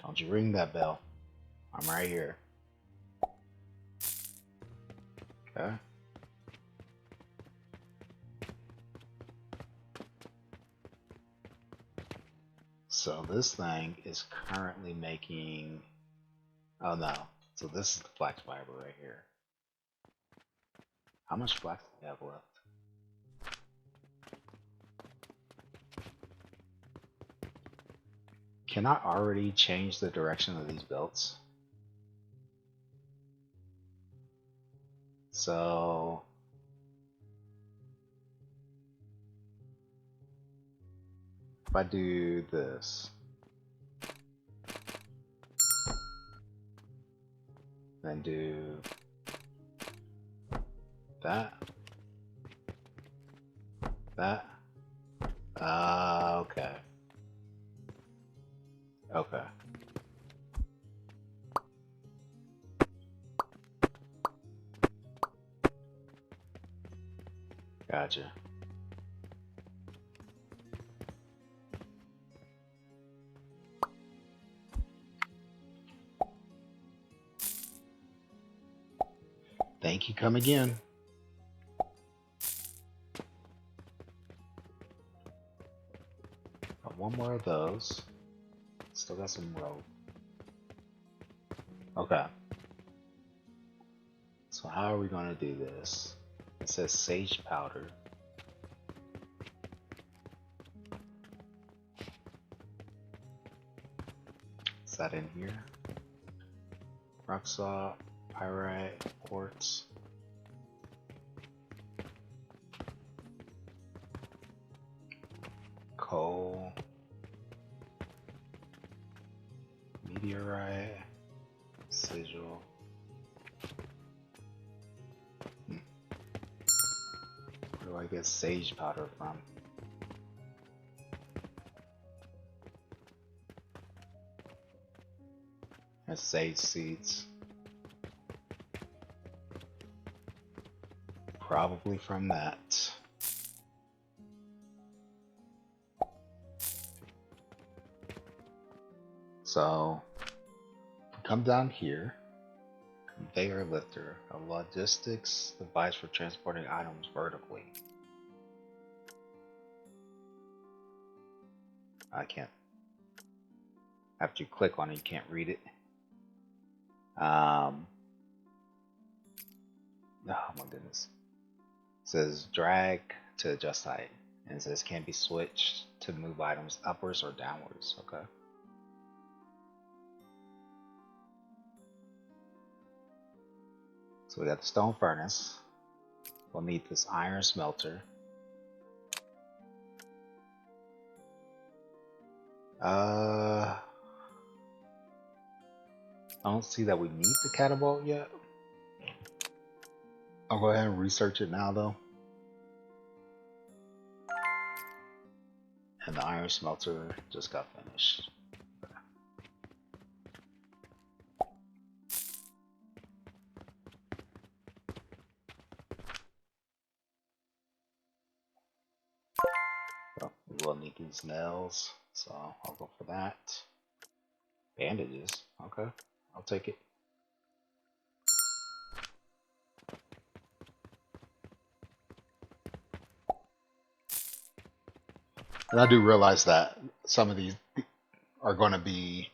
Don't you ring that bell. I'm right here. Okay. So this thing is currently making, oh no, so this is the flax fiber right here. How much flax do we have left? Can I already change the direction of these belts? So if I do this, then do that, okay. Okay. Gotcha. Thank you, come again. Got one more of those. Still got some rope. Okay. So how are we going to do this? It says sage powder. Is that in here? Rock salt, pyrite, quartz. Coal. Meteorite. Sigil. Where do I get sage powder from? There's sage seeds. Probably from that. So, come down here. Conveyor lifter, a logistics device for transporting items vertically. I can't. After you click on it, you can't read it. Oh my goodness. It says drag to adjust height. And it says can be switched to move items upwards or downwards. Okay. So we got the stone furnace. We'll need this iron smelter. I don't see that we need the catapult yet. I'll go ahead and research it now though. And the iron smelter just got finished. So we will need these nails, so I'll go for that. Bandages, okay, I'll take it. And I do realize that some of these are going to be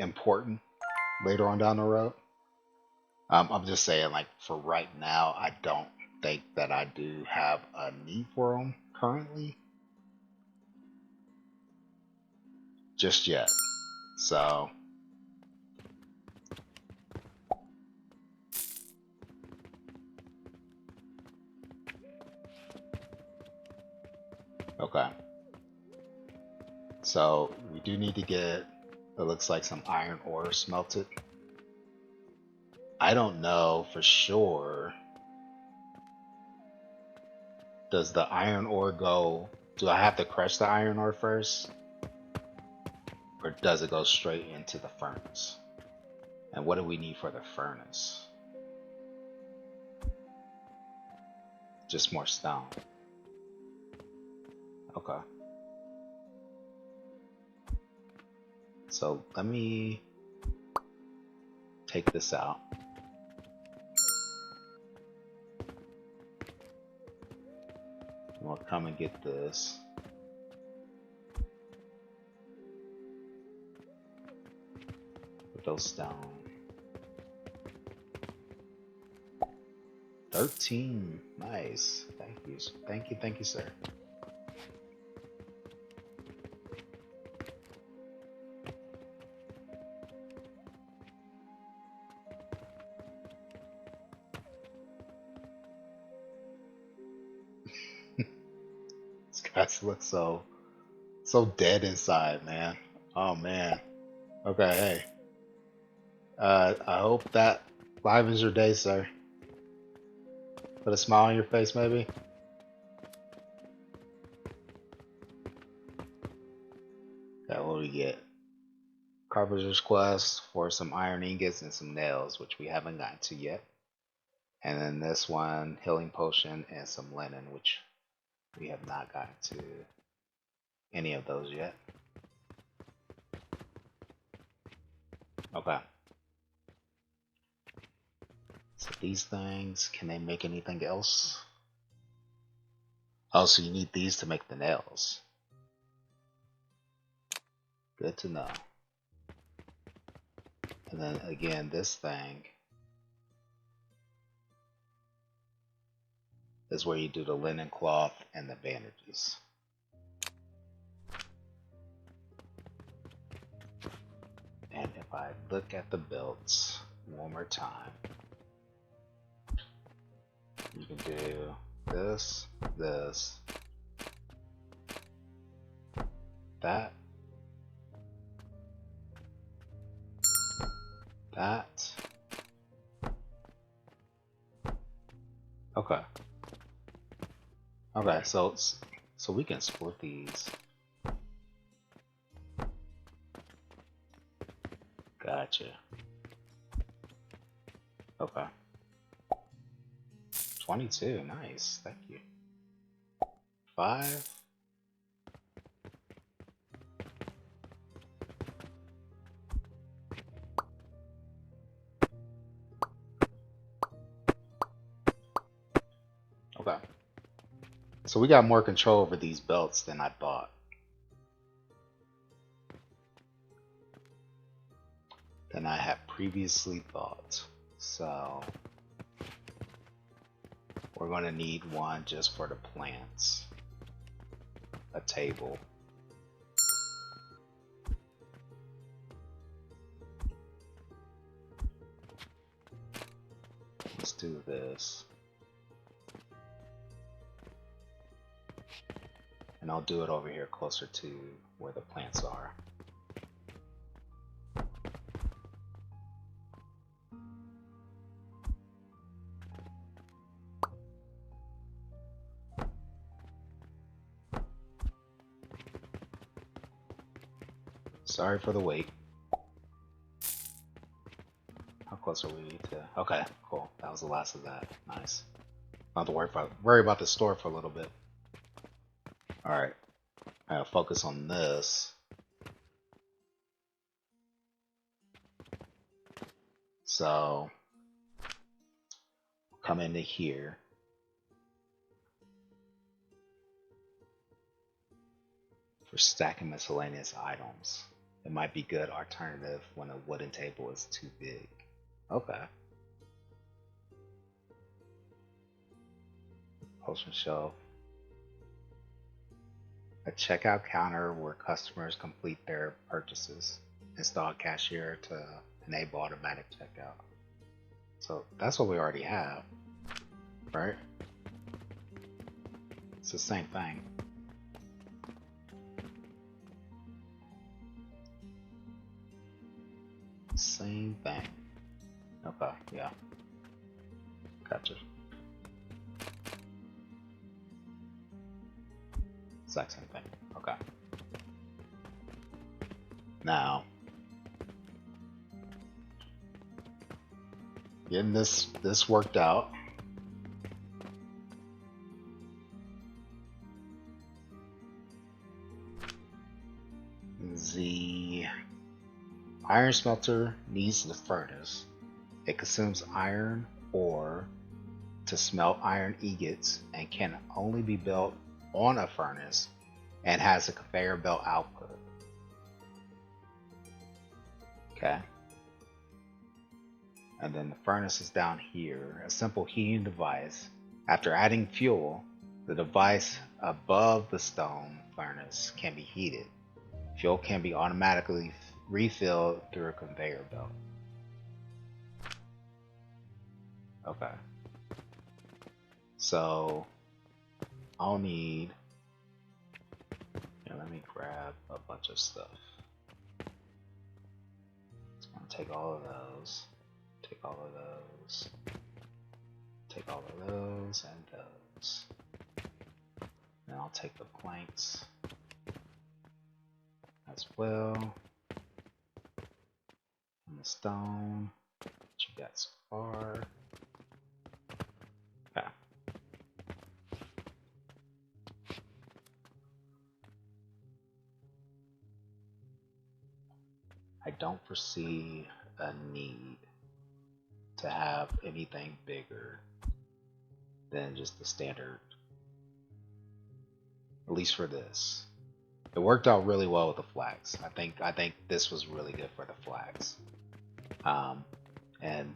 important later on down the road. I'm just saying, like, for right now, I don't think that I do have a need for them currently. Just yet. So. Okay. So, we do need to get, it looks like, some iron ore smelted. I don't know for sure. Does the iron ore go, do I have to crush the iron ore first? Or does it go straight into the furnace? And what do we need for the furnace? Just more stone. Okay. So let me take this out. We'll come and get this. Put those down. 13. Nice. Thank you. Thank you. Thank you, sir. These guys look so dead inside, man. Oh man. Okay, hey. I hope that livens your day, sir. Put a smile on your face, maybe. Okay, what do we get? Carpenter's quest for some iron ingots and some nails, which we haven't gotten to yet. And then this one, healing potion and some linen, which we have not gotten to any of those yet. Okay. So these things, can they make anything else? Oh, so you need these to make the nails. Good to know. And then again, this thing is where you do the linen cloth and the bandages. And if I look at the belts one more time, you can do this, this, that, that. Okay. Okay, so we can split these. Gotcha. Okay. 22, nice, thank you. 5. Okay. So we got more control over these belts than I thought. Than I had previously thought. So we're going to need one just for the plants. A table. Let's do this. And I'll do it over here closer to where the plants are. Sorry for the wait. How close are we to? Okay, cool. That was the last of that. Nice. Not to worry about the store for a little bit. All right. I gotta focus on this. So come into here. For stacking miscellaneous items. It might be good alternative when a wooden table is too big. Okay. Potion shelf. A checkout counter where customers complete their purchases. Install cashier to enable automatic checkout. So that's what we already have, right? It's the same thing. Same thing. Okay, yeah. Gotcha. Exact same thing. Okay. Now, getting this worked out. The iron smelter needs the furnace. It consumes iron ore to smelt iron ingots and can only be built on a furnace and has a conveyor belt output. Okay. And then the furnace is down here, a simple heating device. After adding fuel, the device above the stone furnace can be heated. Fuel can be automatically refilled through a conveyor belt. Okay. So I'll need, let me grab a bunch of stuff. It's gonna take all of those, take all of those, take all of those and those. Then I'll take the planks as well. And the stone that you got so far. Okay. I don't foresee a need to have anything bigger than just the standard, at least for this. It worked out really well with the flags. I think this was really good for the flags. And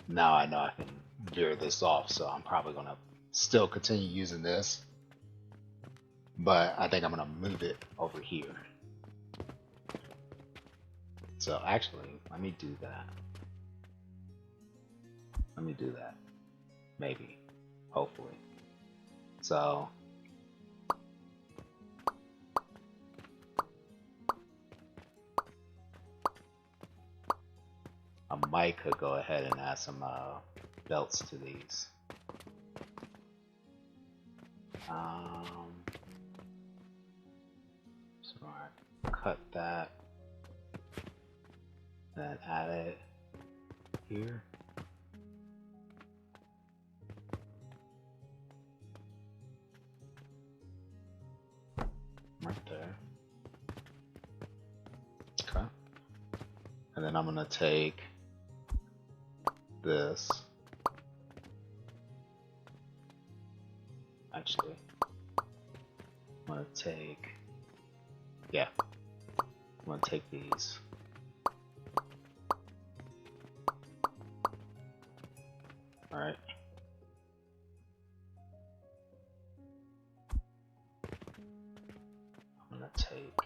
now I know I can veer this off, so I'm probably gonna still continue using this. But I think I'm gonna move it over here. So actually, let me do that. Let me do that. Maybe. Hopefully. So I might could go ahead and add some belts to these. So I cut that, then add it here. Right there. Okay. And then I'm gonna take this. Actually, I'm gonna take, yeah, I'm gonna take these. All right. I'm gonna take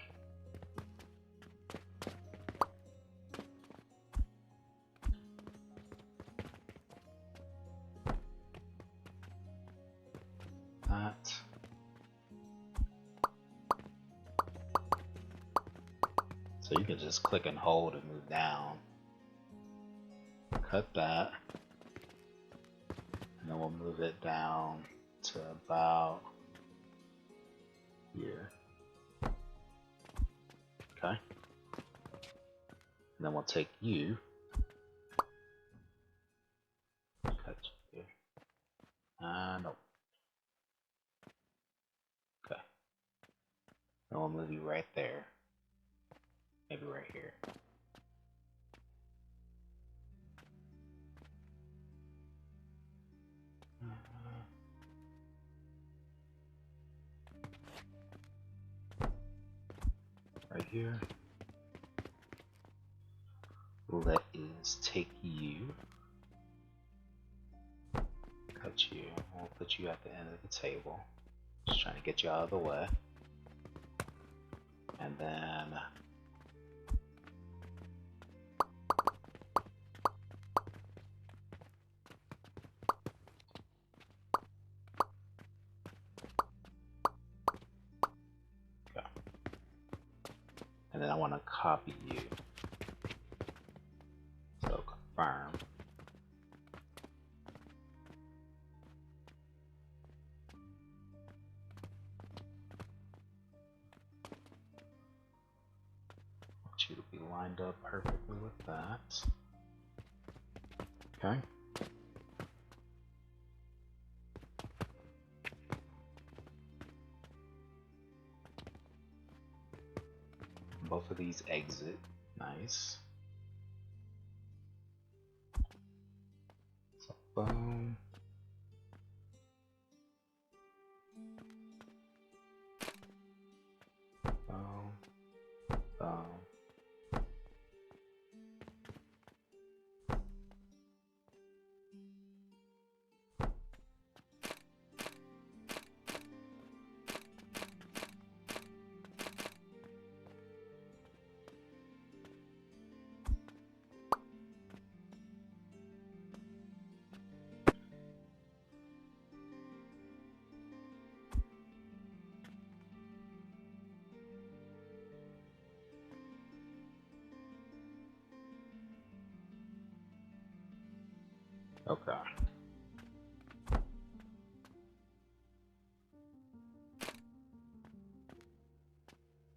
that. So you can just click and hold and move down. Cut that. And then we'll move it down to about here. Okay. And then we'll take you. Cut you here. Nope. Okay. And we'll move you right there. Maybe right here. Right here. Let is take you. Cut you. We'll put you at the end of the table. Just trying to get you out of the way. And then okay. And then I want to copy you. So confirm. Want you to be lined up perfectly with that. Okay. both of these exit. Nice. So boom. Boom. Boom. Okay.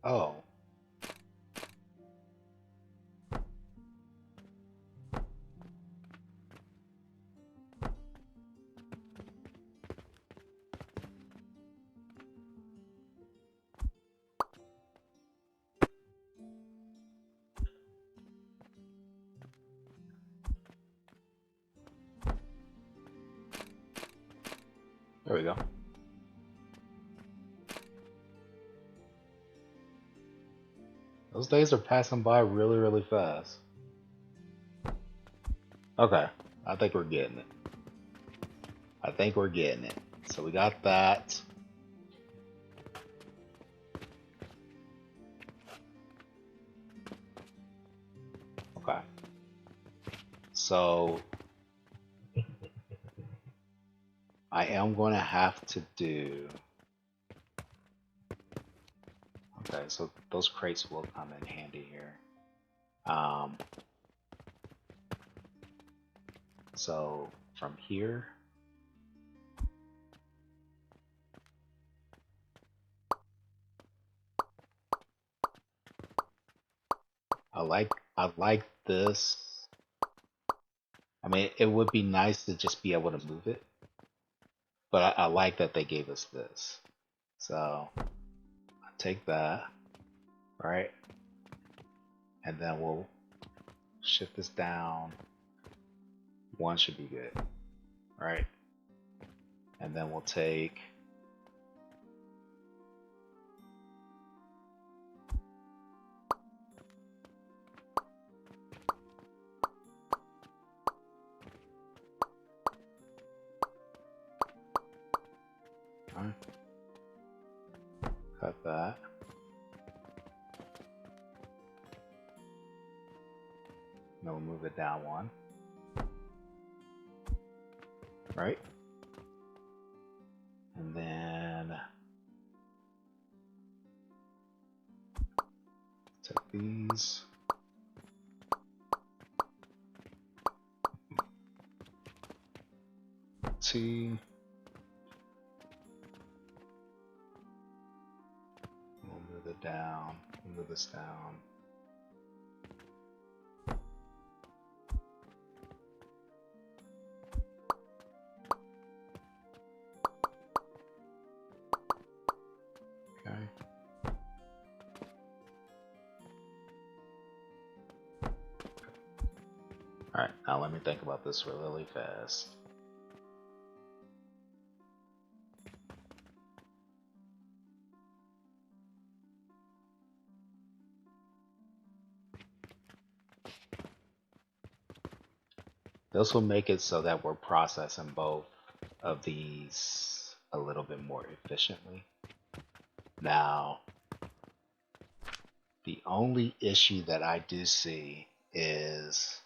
Oh. There we go. Those days are passing by really, really fast. Okay, I think we're getting it. I think we're getting it. So we got that. Okay. So I am going to have to do. Okay, so those crates will come in handy here. So from here, I like this. I mean, it would be nice to just be able to move it, but I like that they gave us this. So I'll take that, right? And then we'll shift this down. One should be good, right? And then we'll take cut that. Then we'll move it down one, right? And then take these. T. We'll move it down. We'll move this down. Okay. Alright, now let me think about this really fast. This will make it so that we're processing both of these a little bit more efficiently. Now, the only issue that I do see is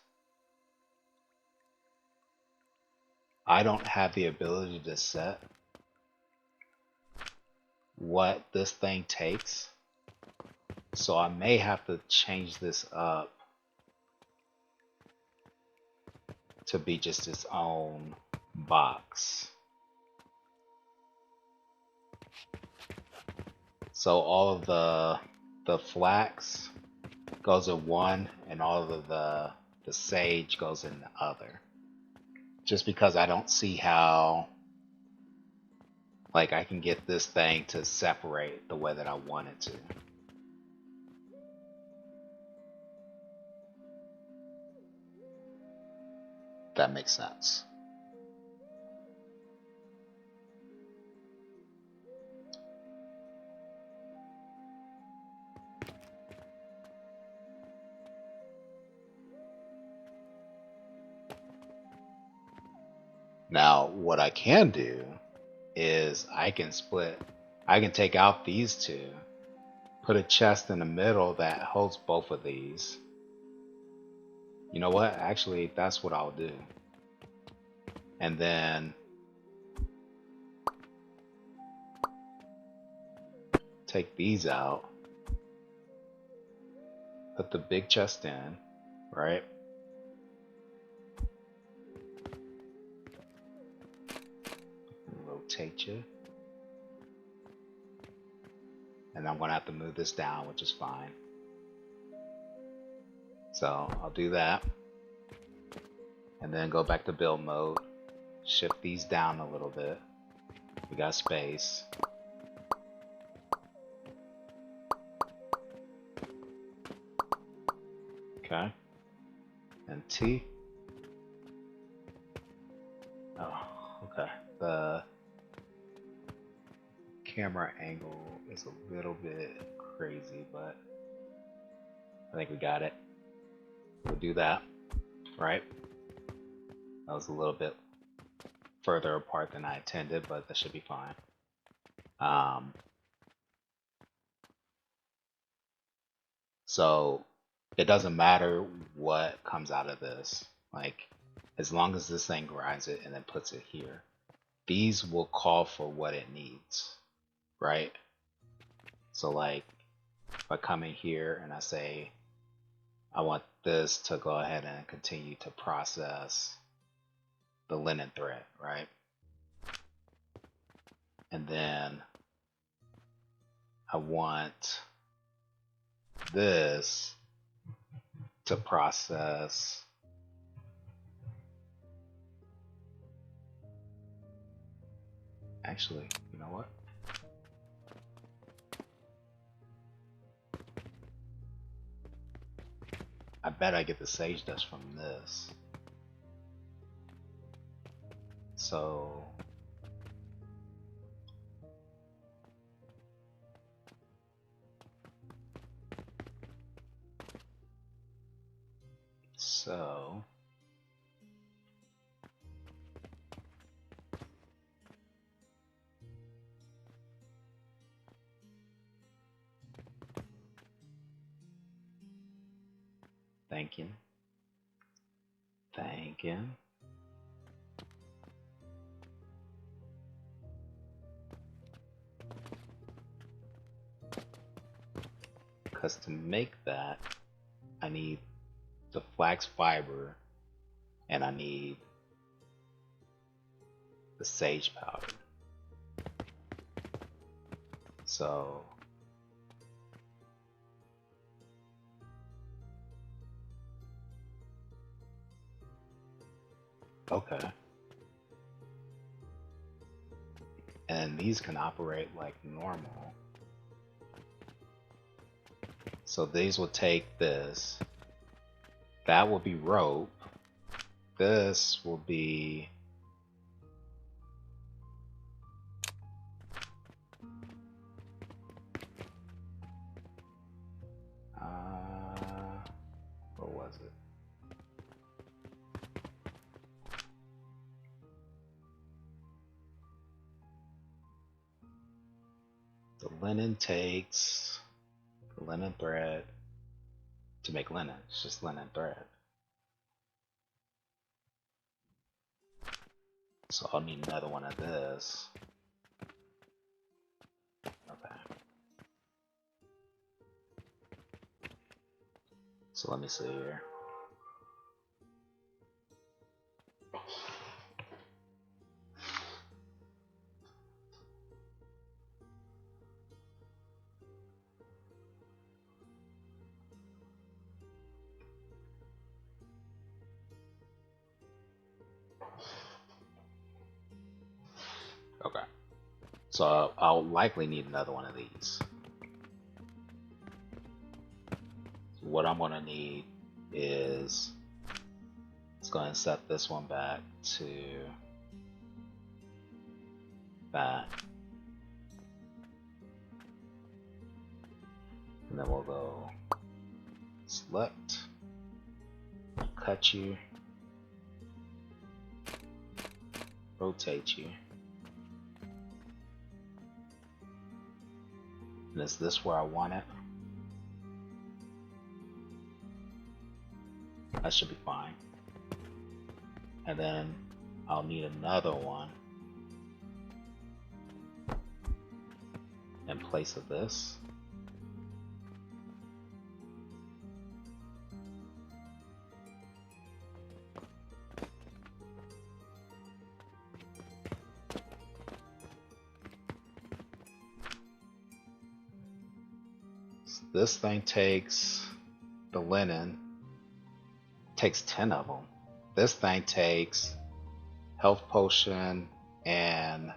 I don't have the ability to set what this thing takes. So I may have to change this up to be just its own box. So all of the flax goes in one, and all of the sage goes in the other. Just because I don't see how, like, I can get this thing to separate the way that I want it to. That makes sense. Now, what I can do is I can take out these two, put a chest in the middle that holds both of these. You know what? Actually, that's what I'll do. And then take these out, put the big chest in, right? Rotate you. And I'm gonna have to move this down, which is fine. So I'll do that. And then go back to build mode. Shift these down a little bit. We got space. Okay. And T. Oh, okay. The camera angle is a little bit crazy, but I think we got it. We'll do that, right? That was a little bit further apart than I intended, but that should be fine. So it doesn't matter what comes out of this, like as long as this thing grinds it and then puts it here. These will call for what it needs, right? So like if I come in here and I say I want this to go ahead and continue to process the linen thread, right? And then I want this to process actually, you know what? I bet I get the sage dust from this. So thinking. Because to make that, I need the flax fiber and I need the sage powder. So okay. And these can operate like normal. So these will take this. That will be rope. This will be what was it? The linen takes the linen thread to make linen. It's just linen thread. So I'll need another one of this. Okay. So let me see here. Okay. So I'll likely need another one of these. So what I'm gonna need is Let's go ahead and set this one back to that. And then we'll go select, cut you, rotate you. And is this where I want it? That should be fine. And then I'll need another one in place of this. So this thing takes the linen, takes 10 of them. This thing takes health potion and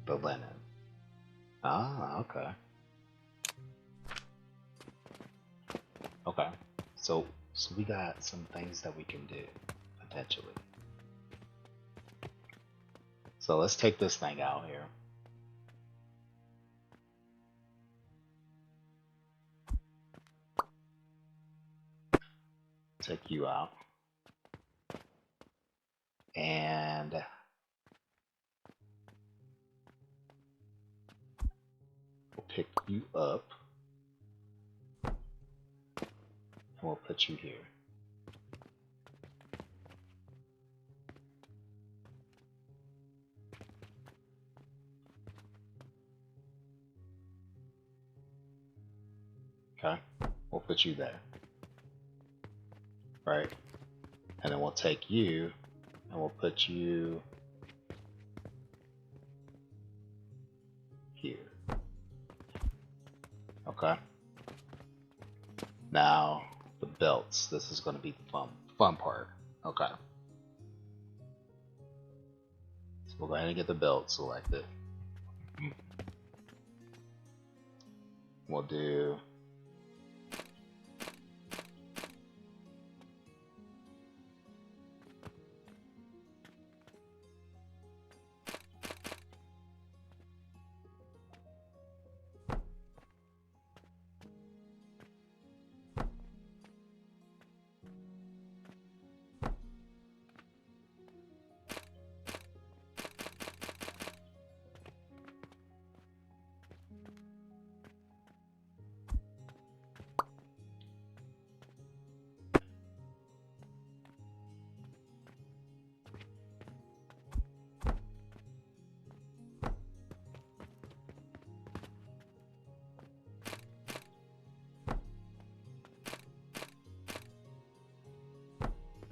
the linen. Ah, okay. Okay. So we got some things that we can do potentially. So let's take this thing out here. Take you out. And we'll pick you up. And we'll put you here. Okay, we'll put you there. Right? And then we'll take you and we'll put you here. Okay. Now the belts. This is going to be the fun part. Okay. So we'll go ahead and get the belt selected. We'll do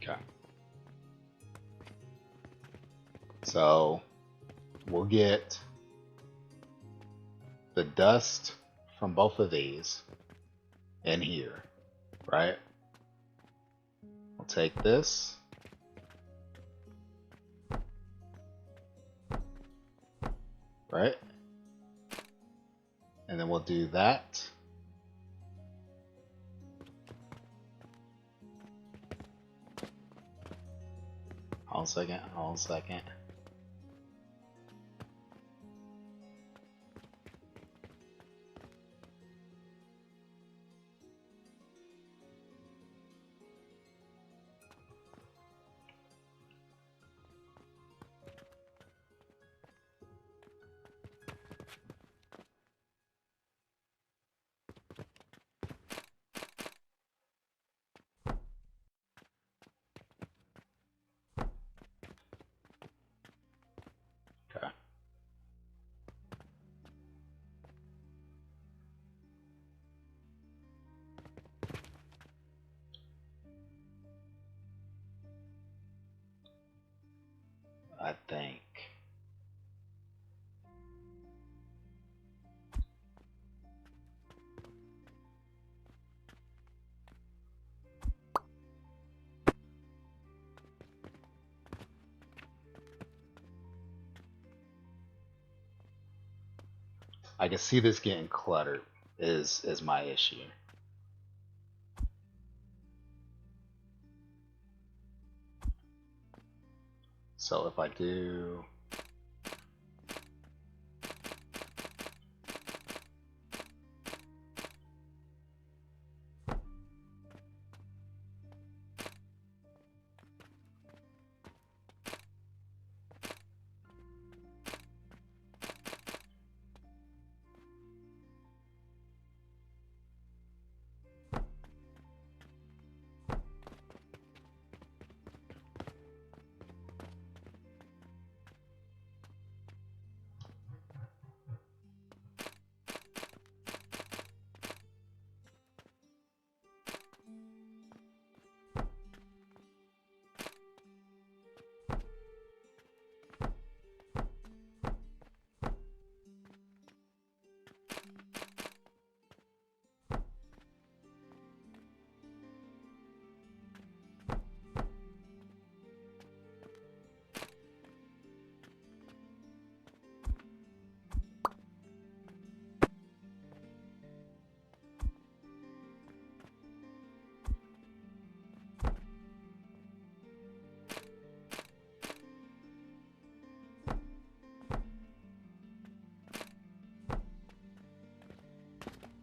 okay. So we'll get the dust from both of these in here, right? We'll take this, right? And then we'll do that. Hold on a second. Okay. I think I can see this getting cluttered is my issue. So if I do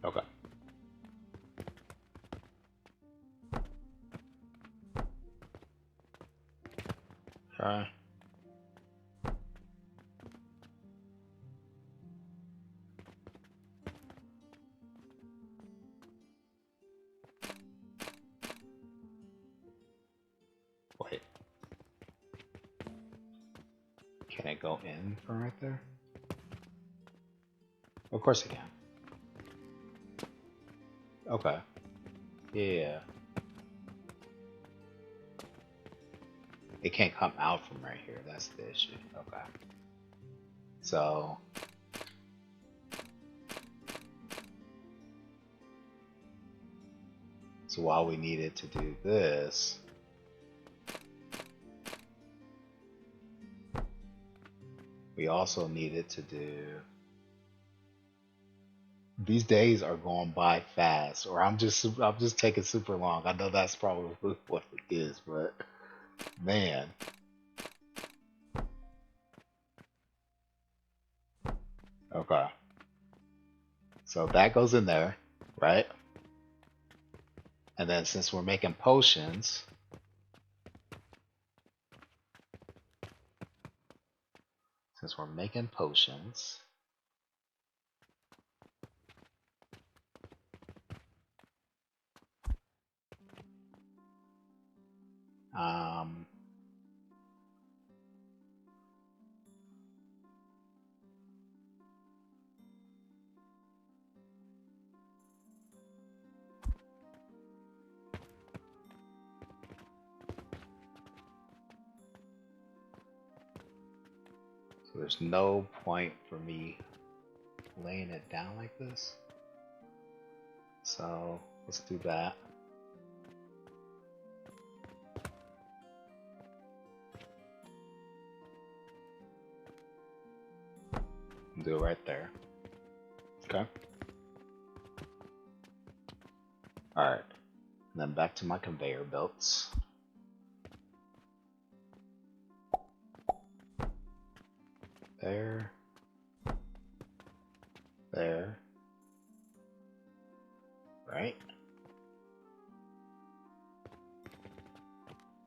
okay. Okay. Wait. Can I go in from right there? Of course I can. Okay. Yeah. It can't come out from right here. That's the issue. Okay. So while we needed to do this, we also needed to do. These days are going by fast, or I'm just taking super long. I know that's probably what it is, but man. Okay. So that goes in there, right? And then since we're making potions, um, so there's no point for me laying it down like this. So let's do that. Do it right there. Okay. Alright. And then back to my conveyor belts. There. There. Right?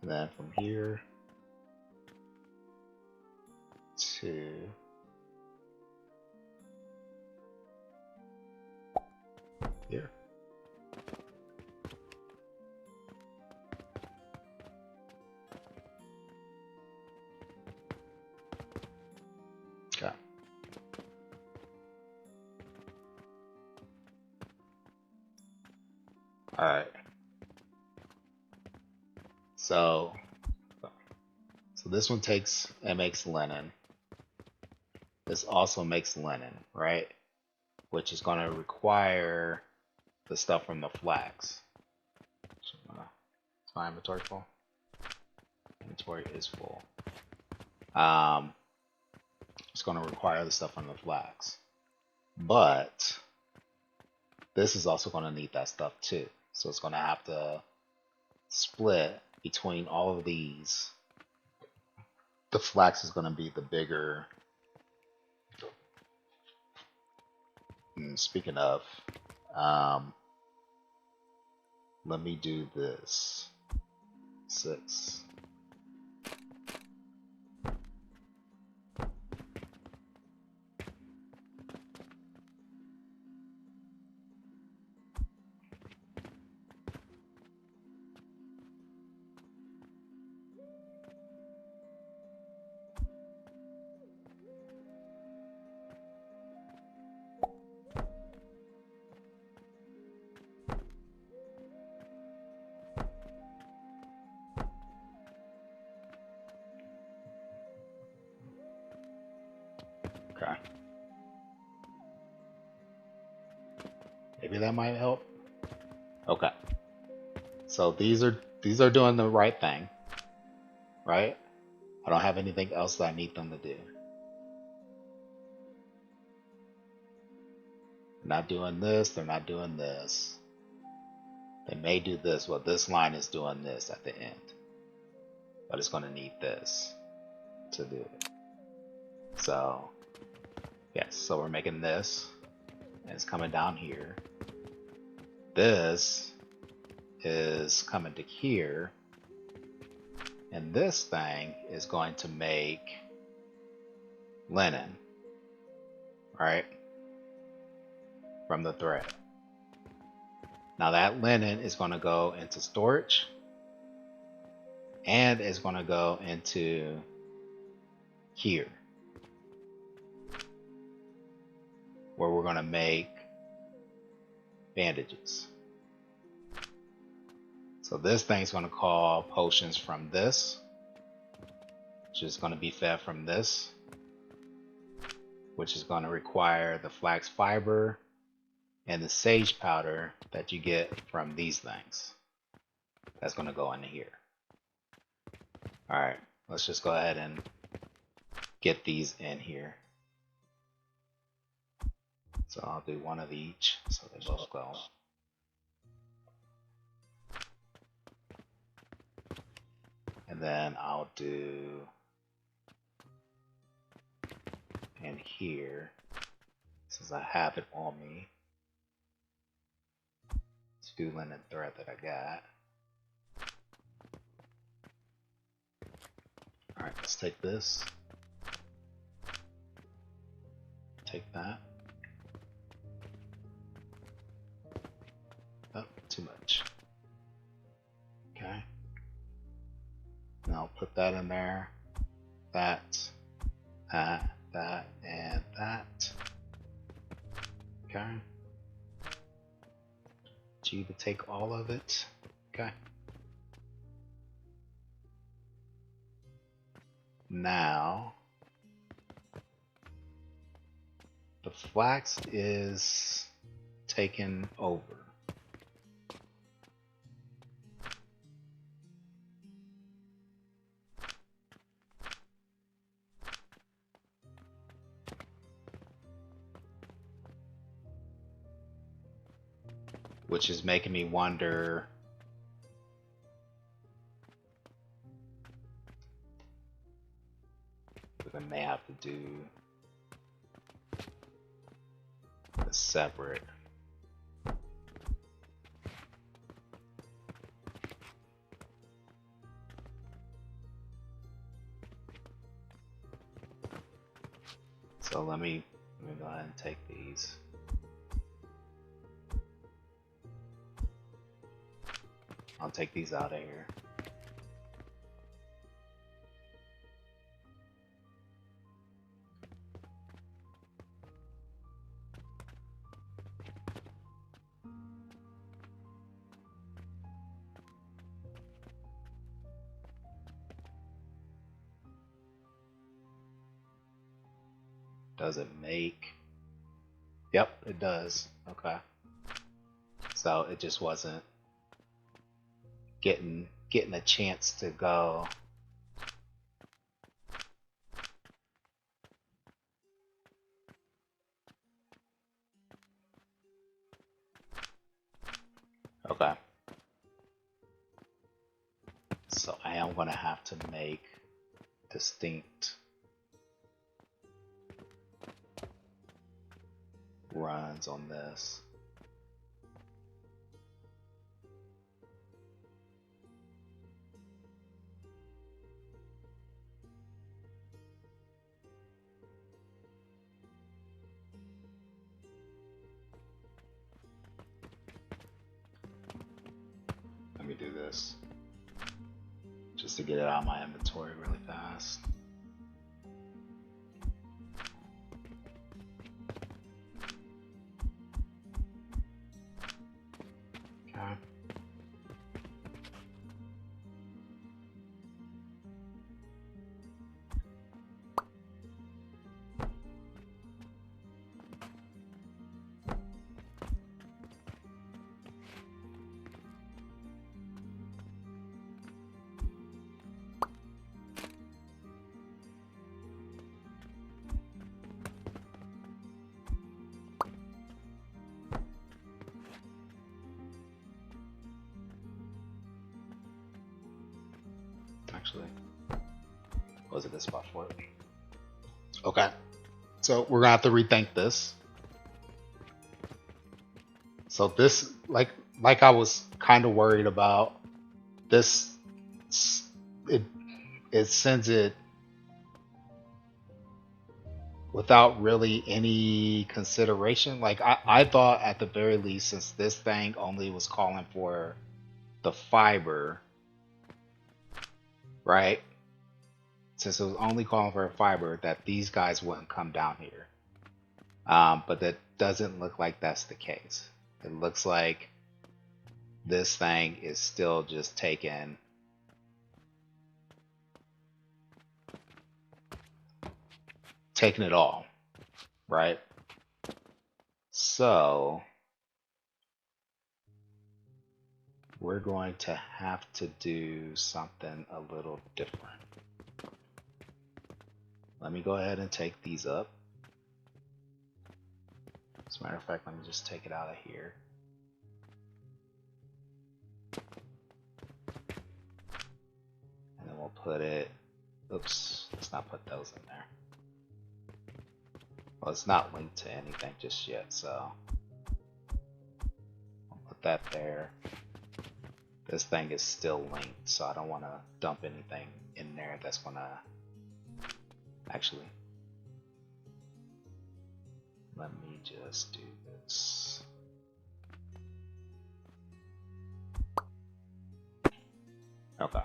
And then from here to here. Okay. Alright. So this one takes and makes linen. This also makes linen, right? Which is going to require the stuff from the flax. So is my inventory full? Inventory is full. It's going to require the stuff from the flax. But this is also going to need that stuff too. So it's going to have to split between all of these the flax is going to be the bigger. Speaking of, let me do this. 6. Okay. Maybe that might help. Okay. So these are doing the right thing, right? I don't have anything else that I need them to do. They're not doing this, they're not doing this. They may do this. Well, this line is doing this at the end. But it's going to need this to do it. So, yes, so we're making this. And it's coming down here. This is coming to here. And this thing is going to make linen. Right? From the thread. Now that linen is going to go into storage. And it's going to go into here. Where we're going to make bandages. So this thing's going to call potions from this, which is going to be fed from this, which is going to require the flax fiber and the sage powder that you get from these things. That's going to go into here. Alright, let's just go ahead and get these in here. So I'll do one of each, so they both go. And then I'll do in here, since I have it on me. Let's do linen thread that I got. Alright, let's take this. Take that. Oh, too much. Okay. Now I'll put that in there. That, and that. Okay. G to take all of it. Okay. Now, the flax is taken over. Which is making me wonder if I may have to do a separate. So let me go ahead and take these. I'll take these out of here. Does it make? Yep, it does. Okay. So it just wasn't getting a chance to go. Okay. So I am going to have to make distinct runs on this. Let me do this just to get it out of my inventory really fast. Okay. Actually, was it this spot for it? Okay, so we're gonna have to rethink this. So this, like I was kind of worried about this. It sends it without really any consideration. Like I thought at the very least, since this thing only was calling for the fiber, right? Since it was only calling for a fiber, that these guys wouldn't come down here. But that doesn't look like that's the case. It looks like this thing is still just taking it all, right? So we're going to have to do something a little different. Let me go ahead and take these up. As a matter of fact, let me just take it out of here. And then we'll put it, oops, let's not put those in there. Well, it's not linked to anything just yet, so I'll put that there. This thing is still linked, so I don't want to dump anything in there that's going to actually, let me just do this. Okay.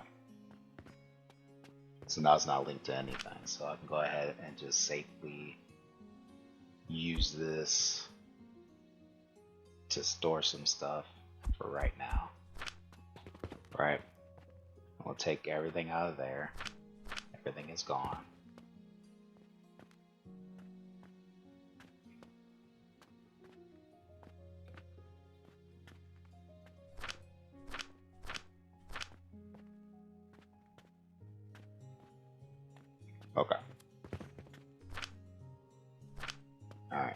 So now it's not linked to anything, so I can go ahead and just safely use this to store some stuff for right now. Right? We'll take everything out of there. Everything is gone. Okay. Alright.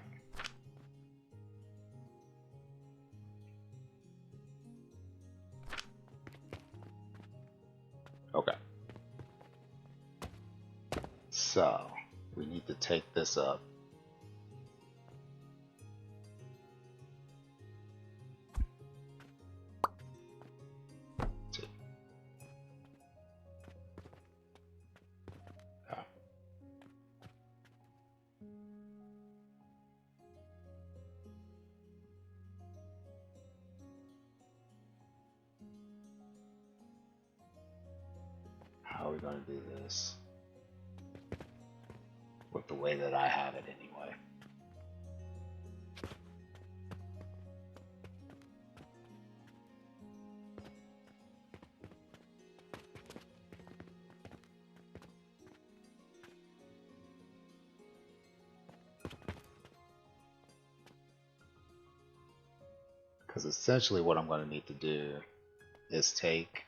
Okay. So, we need to take this up. How are we going to do this with the way that I have it anyway? Because essentially what I'm going to need to do is take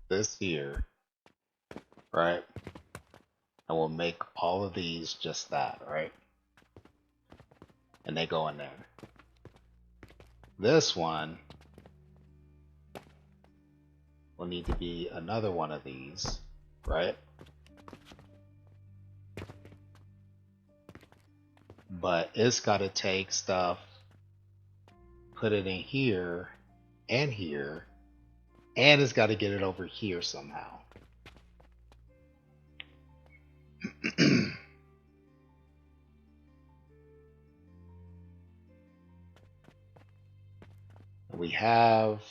this here, right? And we'll make all of these just that, right? And they go in there. This one will need to be another one of these, right? But it's got to take stuff, put it in here, and it's got to get it over here somehow. We have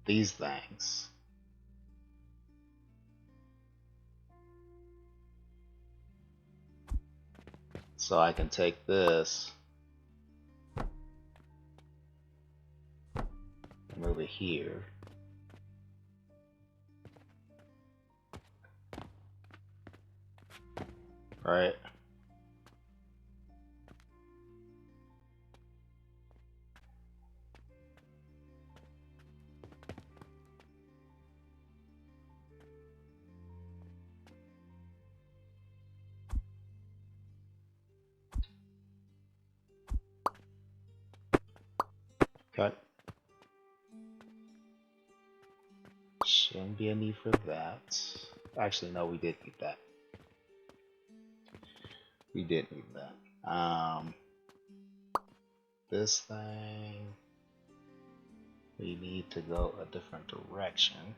these things. So I can take this, move it here. Right? Okay. Shouldn't be a need for that. Actually, no, we did need that. We did need that. This thing, we need to go a different direction.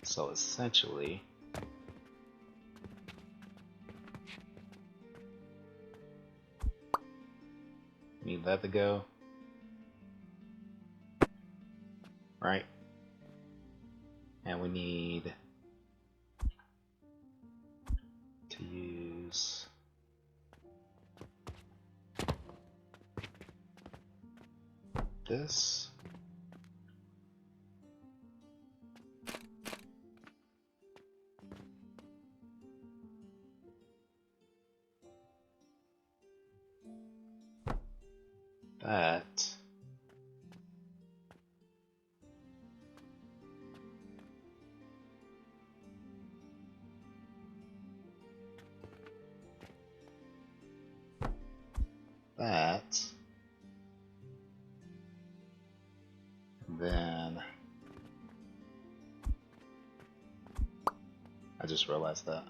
So essentially, need that to go, right? And we need to use this. That. That. Then I just realized that.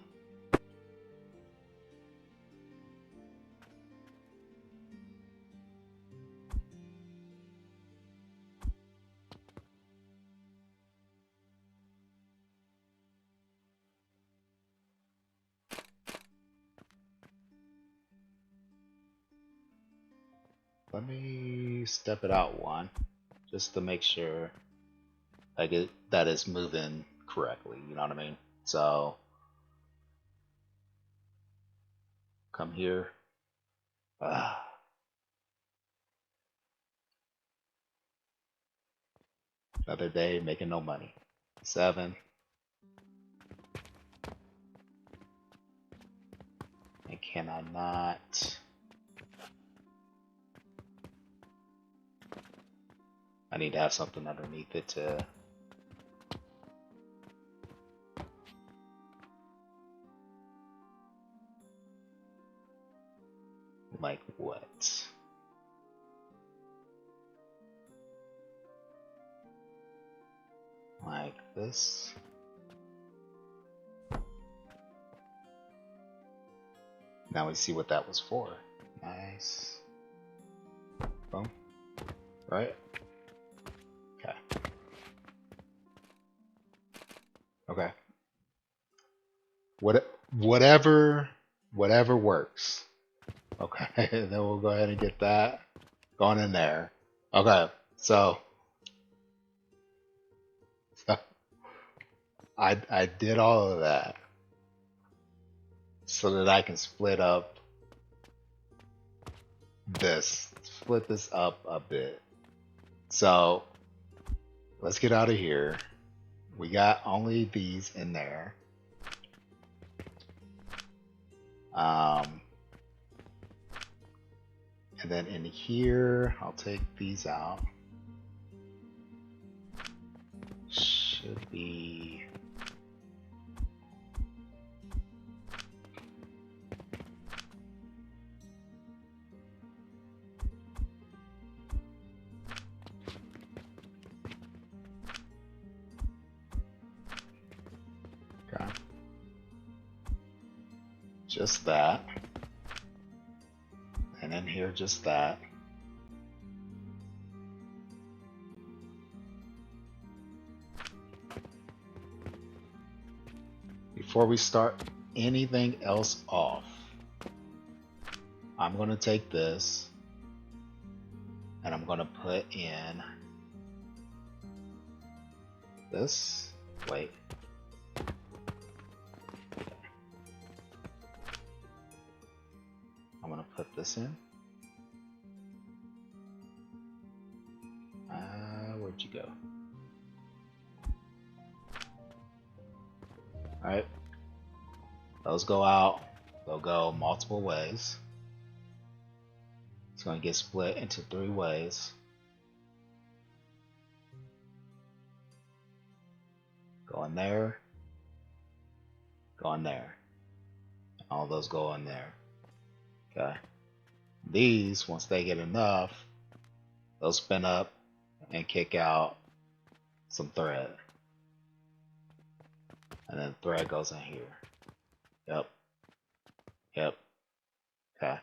Let me step it out one, just to make sure I get that it's moving correctly. You know what I mean? So come here. Another day making no money. 7. And can I not? I need to have something underneath it to. Like what? Like this? Now we see what that was for. Nice. Boom. Right? Okay. Okay. Whatever works. Okay, then we'll go ahead and get that going in there. Okay, so I did all of that so that I can split this up a bit. So let's get out of here. We got only these in there. And then in here, I'll take these out. Should be just that. And in here, just that. Before we start anything else off, I'm going to take this and I'm going to put in this. Wait. I'm going to put this in. Where'd you go? Alright. Those go out. They'll go multiple ways. It's going to get split into 3 ways. Go in there. Go in there. All those go in there. Okay. These, once they get enough, they'll spin up and kick out some thread. And then thread goes in here. Yep. Yep. Okay.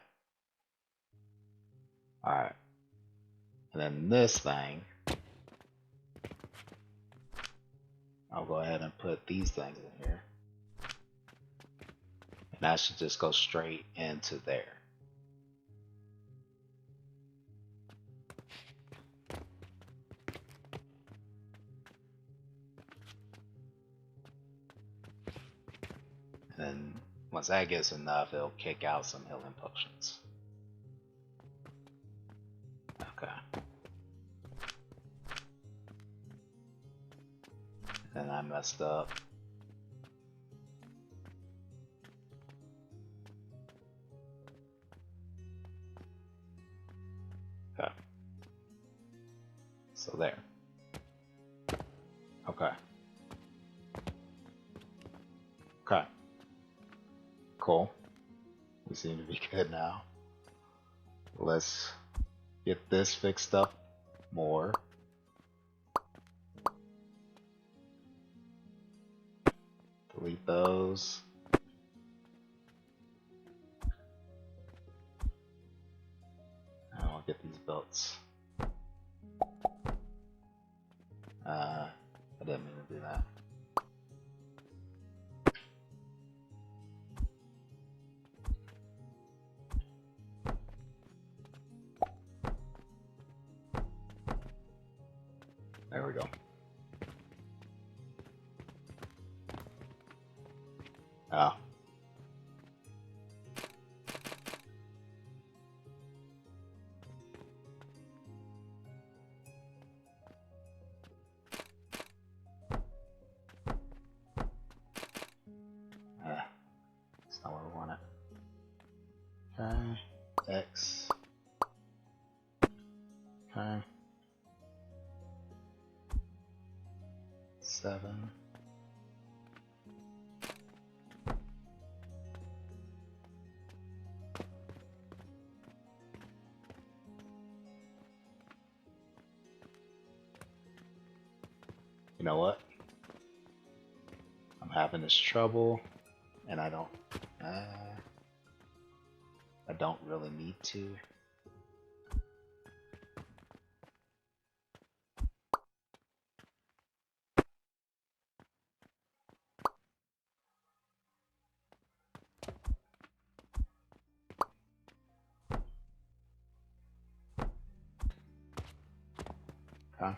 Alright. And then this thing, I'll go ahead and put these things in here. And that should just go straight into there. And once that gets enough, it'll kick out some healing potions. Okay. And I messed up. Okay. So there. Okay. Okay. Cool. We seem to be good now. Let's get this fixed up more. Delete those. I'll get these belts. I didn't mean to do that. There we go. Ah. That's not where we want it. Okay. X. Okay. 7. You know what? I'm having this trouble, and I don't really need to. Okay.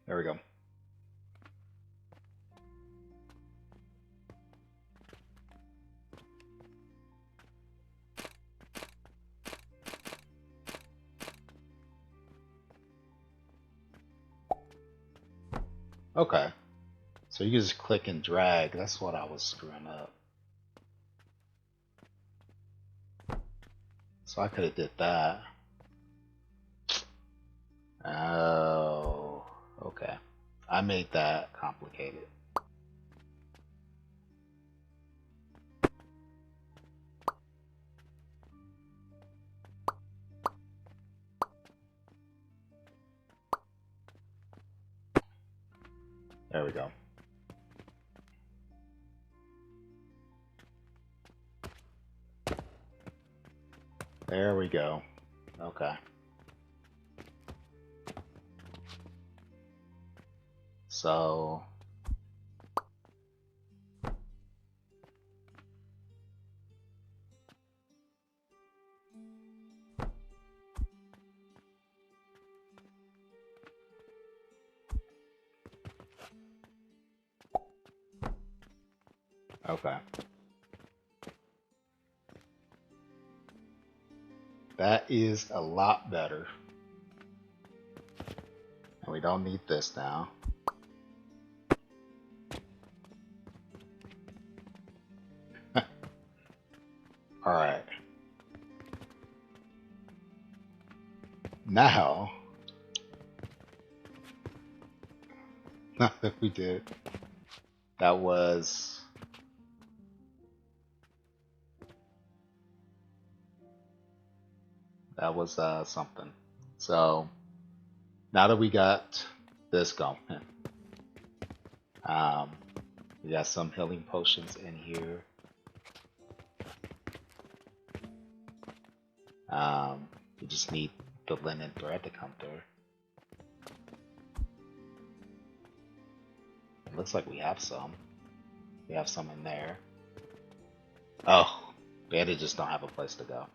There we go. Okay. So you just click and drag. That's what I was screwing up. So I could have did that. Oh, okay. I made that complicated. There we go. There we go. Okay. So okay. That is a lot better. And we don't need this now. Alright. Now, not that we did. That was something. So now that we got this going, we got some healing potions in here. We just need the linen thread to come through. It looks like we have some. We have some in there. Oh, bandages don't have a place to go.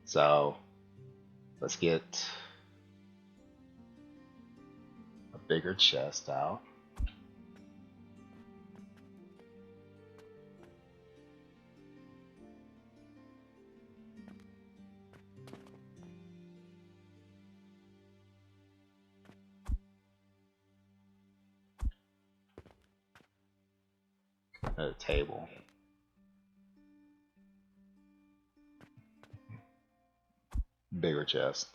So let's get a bigger chest out. A table. Bigger chest.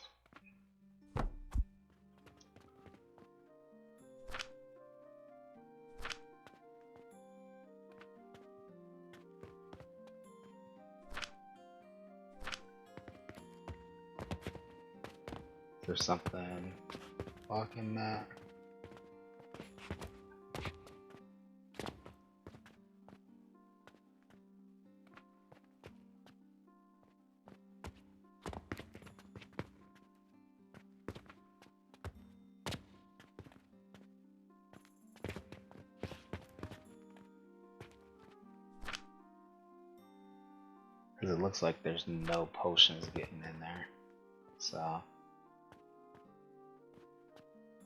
There's something blocking that. Because it looks like there's no potions getting in there. So,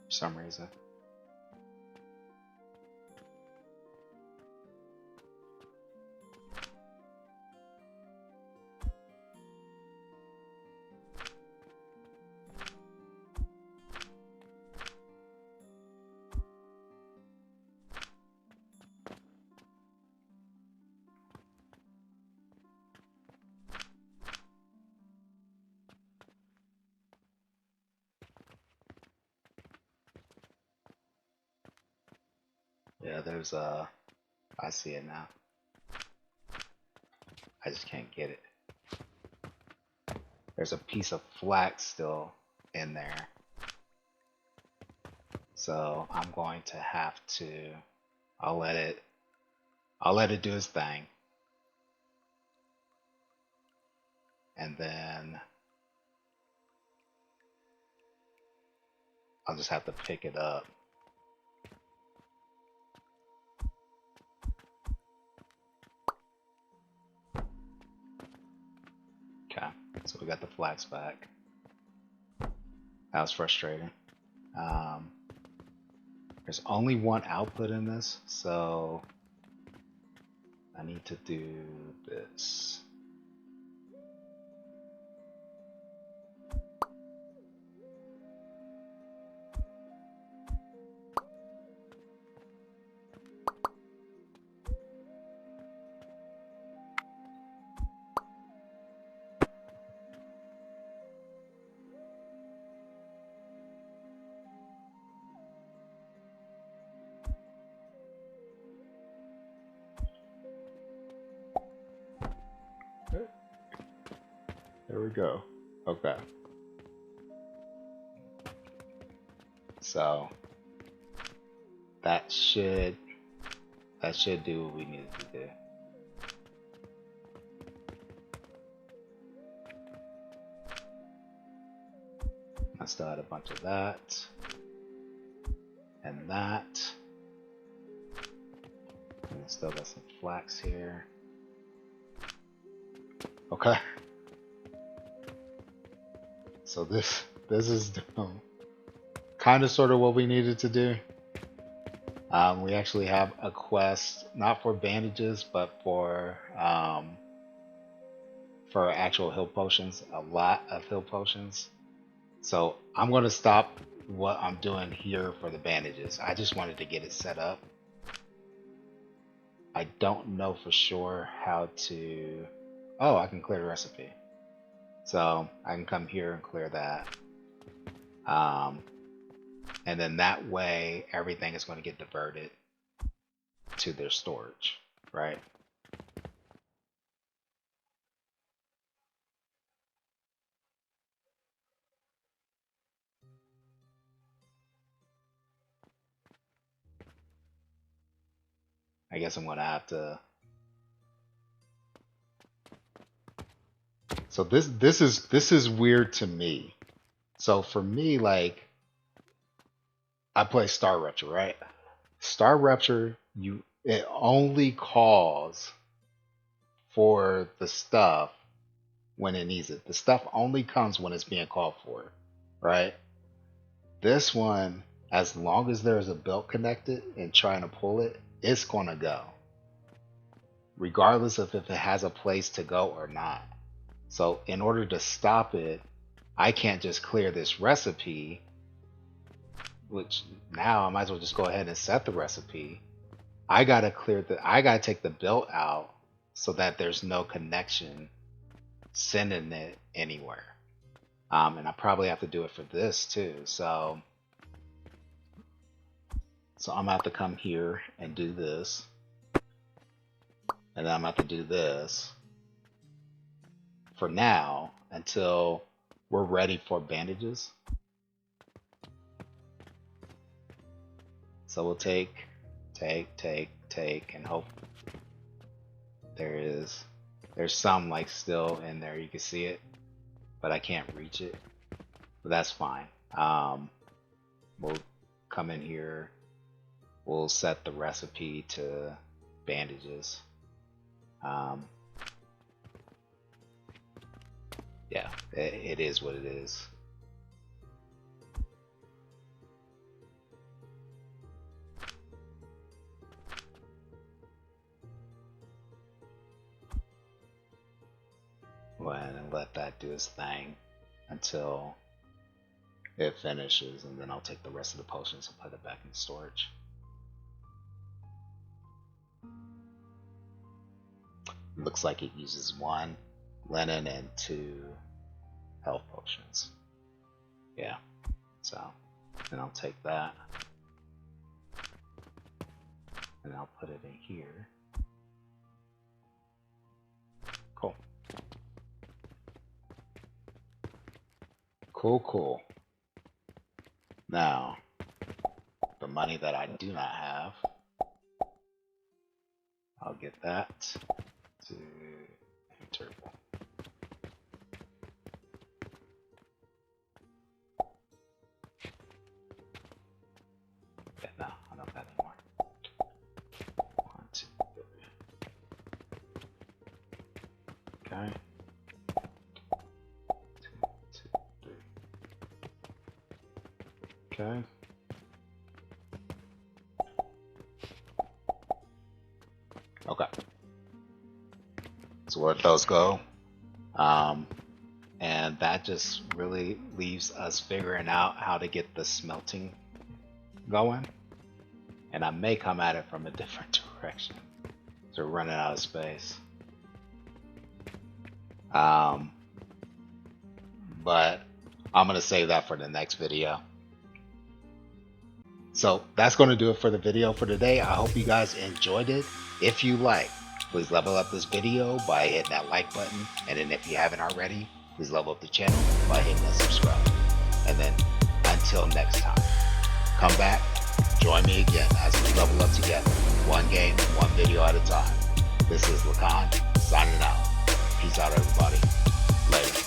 for some reason. Yeah, there's a... I see it now. I just can't get it. There's a piece of flax still in there. So I'm going to have to... I'll let it do its thing. And then I'll just have to pick it up. Okay, so we got the flax back. That was frustrating. There's only one output in this, so I need to do this. There we go. Okay. So that should do what we needed to do. I still had a bunch of that and that. And I still got some flax here. Okay. So this is kind of sort of what we needed to do. We actually have a quest, not for bandages, but for actual heal potions, a lot of heal potions. So I'm going to stop what I'm doing here for the bandages. I just wanted to get it set up. I don't know for sure how to... Oh, I can clear the recipe. So I can come here and clear that. And then that way, everything is going to get diverted to their storage, right? I guess I'm going to have to... So this is weird to me. So for me, like, I play Star Rupture, right? Star Rupture, it only calls for the stuff when it needs it. The stuff only comes when it's being called for, right? This one, as long as there's a belt connected and trying to pull it, it's going to go, regardless of if it has a place to go or not. So in order to stop it, I can't just clear this recipe, which now I might as well just go ahead and set the recipe. I gotta take the belt out so that there's no connection sending it anywhere. And I probably have to do it for this too. So I'm gonna have to come here and do this. And then I'm gonna have to do this for now until we're ready for bandages. So we'll take, and hope there's some like still in there. You can see it, but I can't reach it. But that's fine. We'll come in here. We'll set the recipe to bandages. Yeah, it is what it is. Go ahead and let that do its thing until it finishes, and then I'll take the rest of the potions and put it back in storage. Looks like it uses 1 linen and 2 health potions. Yeah, so then I'll take that and I'll put it in here. Cool. Cool. Now, the money that I do not have, I'll get that to enter. Yeah, no, I don't have anymore. 1, 2, 3. Okay. 2, 2, 3. Okay. Okay. So where those go, and that just really leaves us figuring out how to get the smelting going. And I may come at it from a different direction, so we're running out of space. But I'm gonna save that for the next video. So that's going to do it for the video for today. I hope you guys enjoyed it. If you like, please level up this video by hitting that like button. And then if you haven't already, please level up the channel by hitting that subscribe. And then until next time, come back, Join me again as we level up together, one game, one video at a time. This is Lacan, signing out. Peace out, everybody. Later.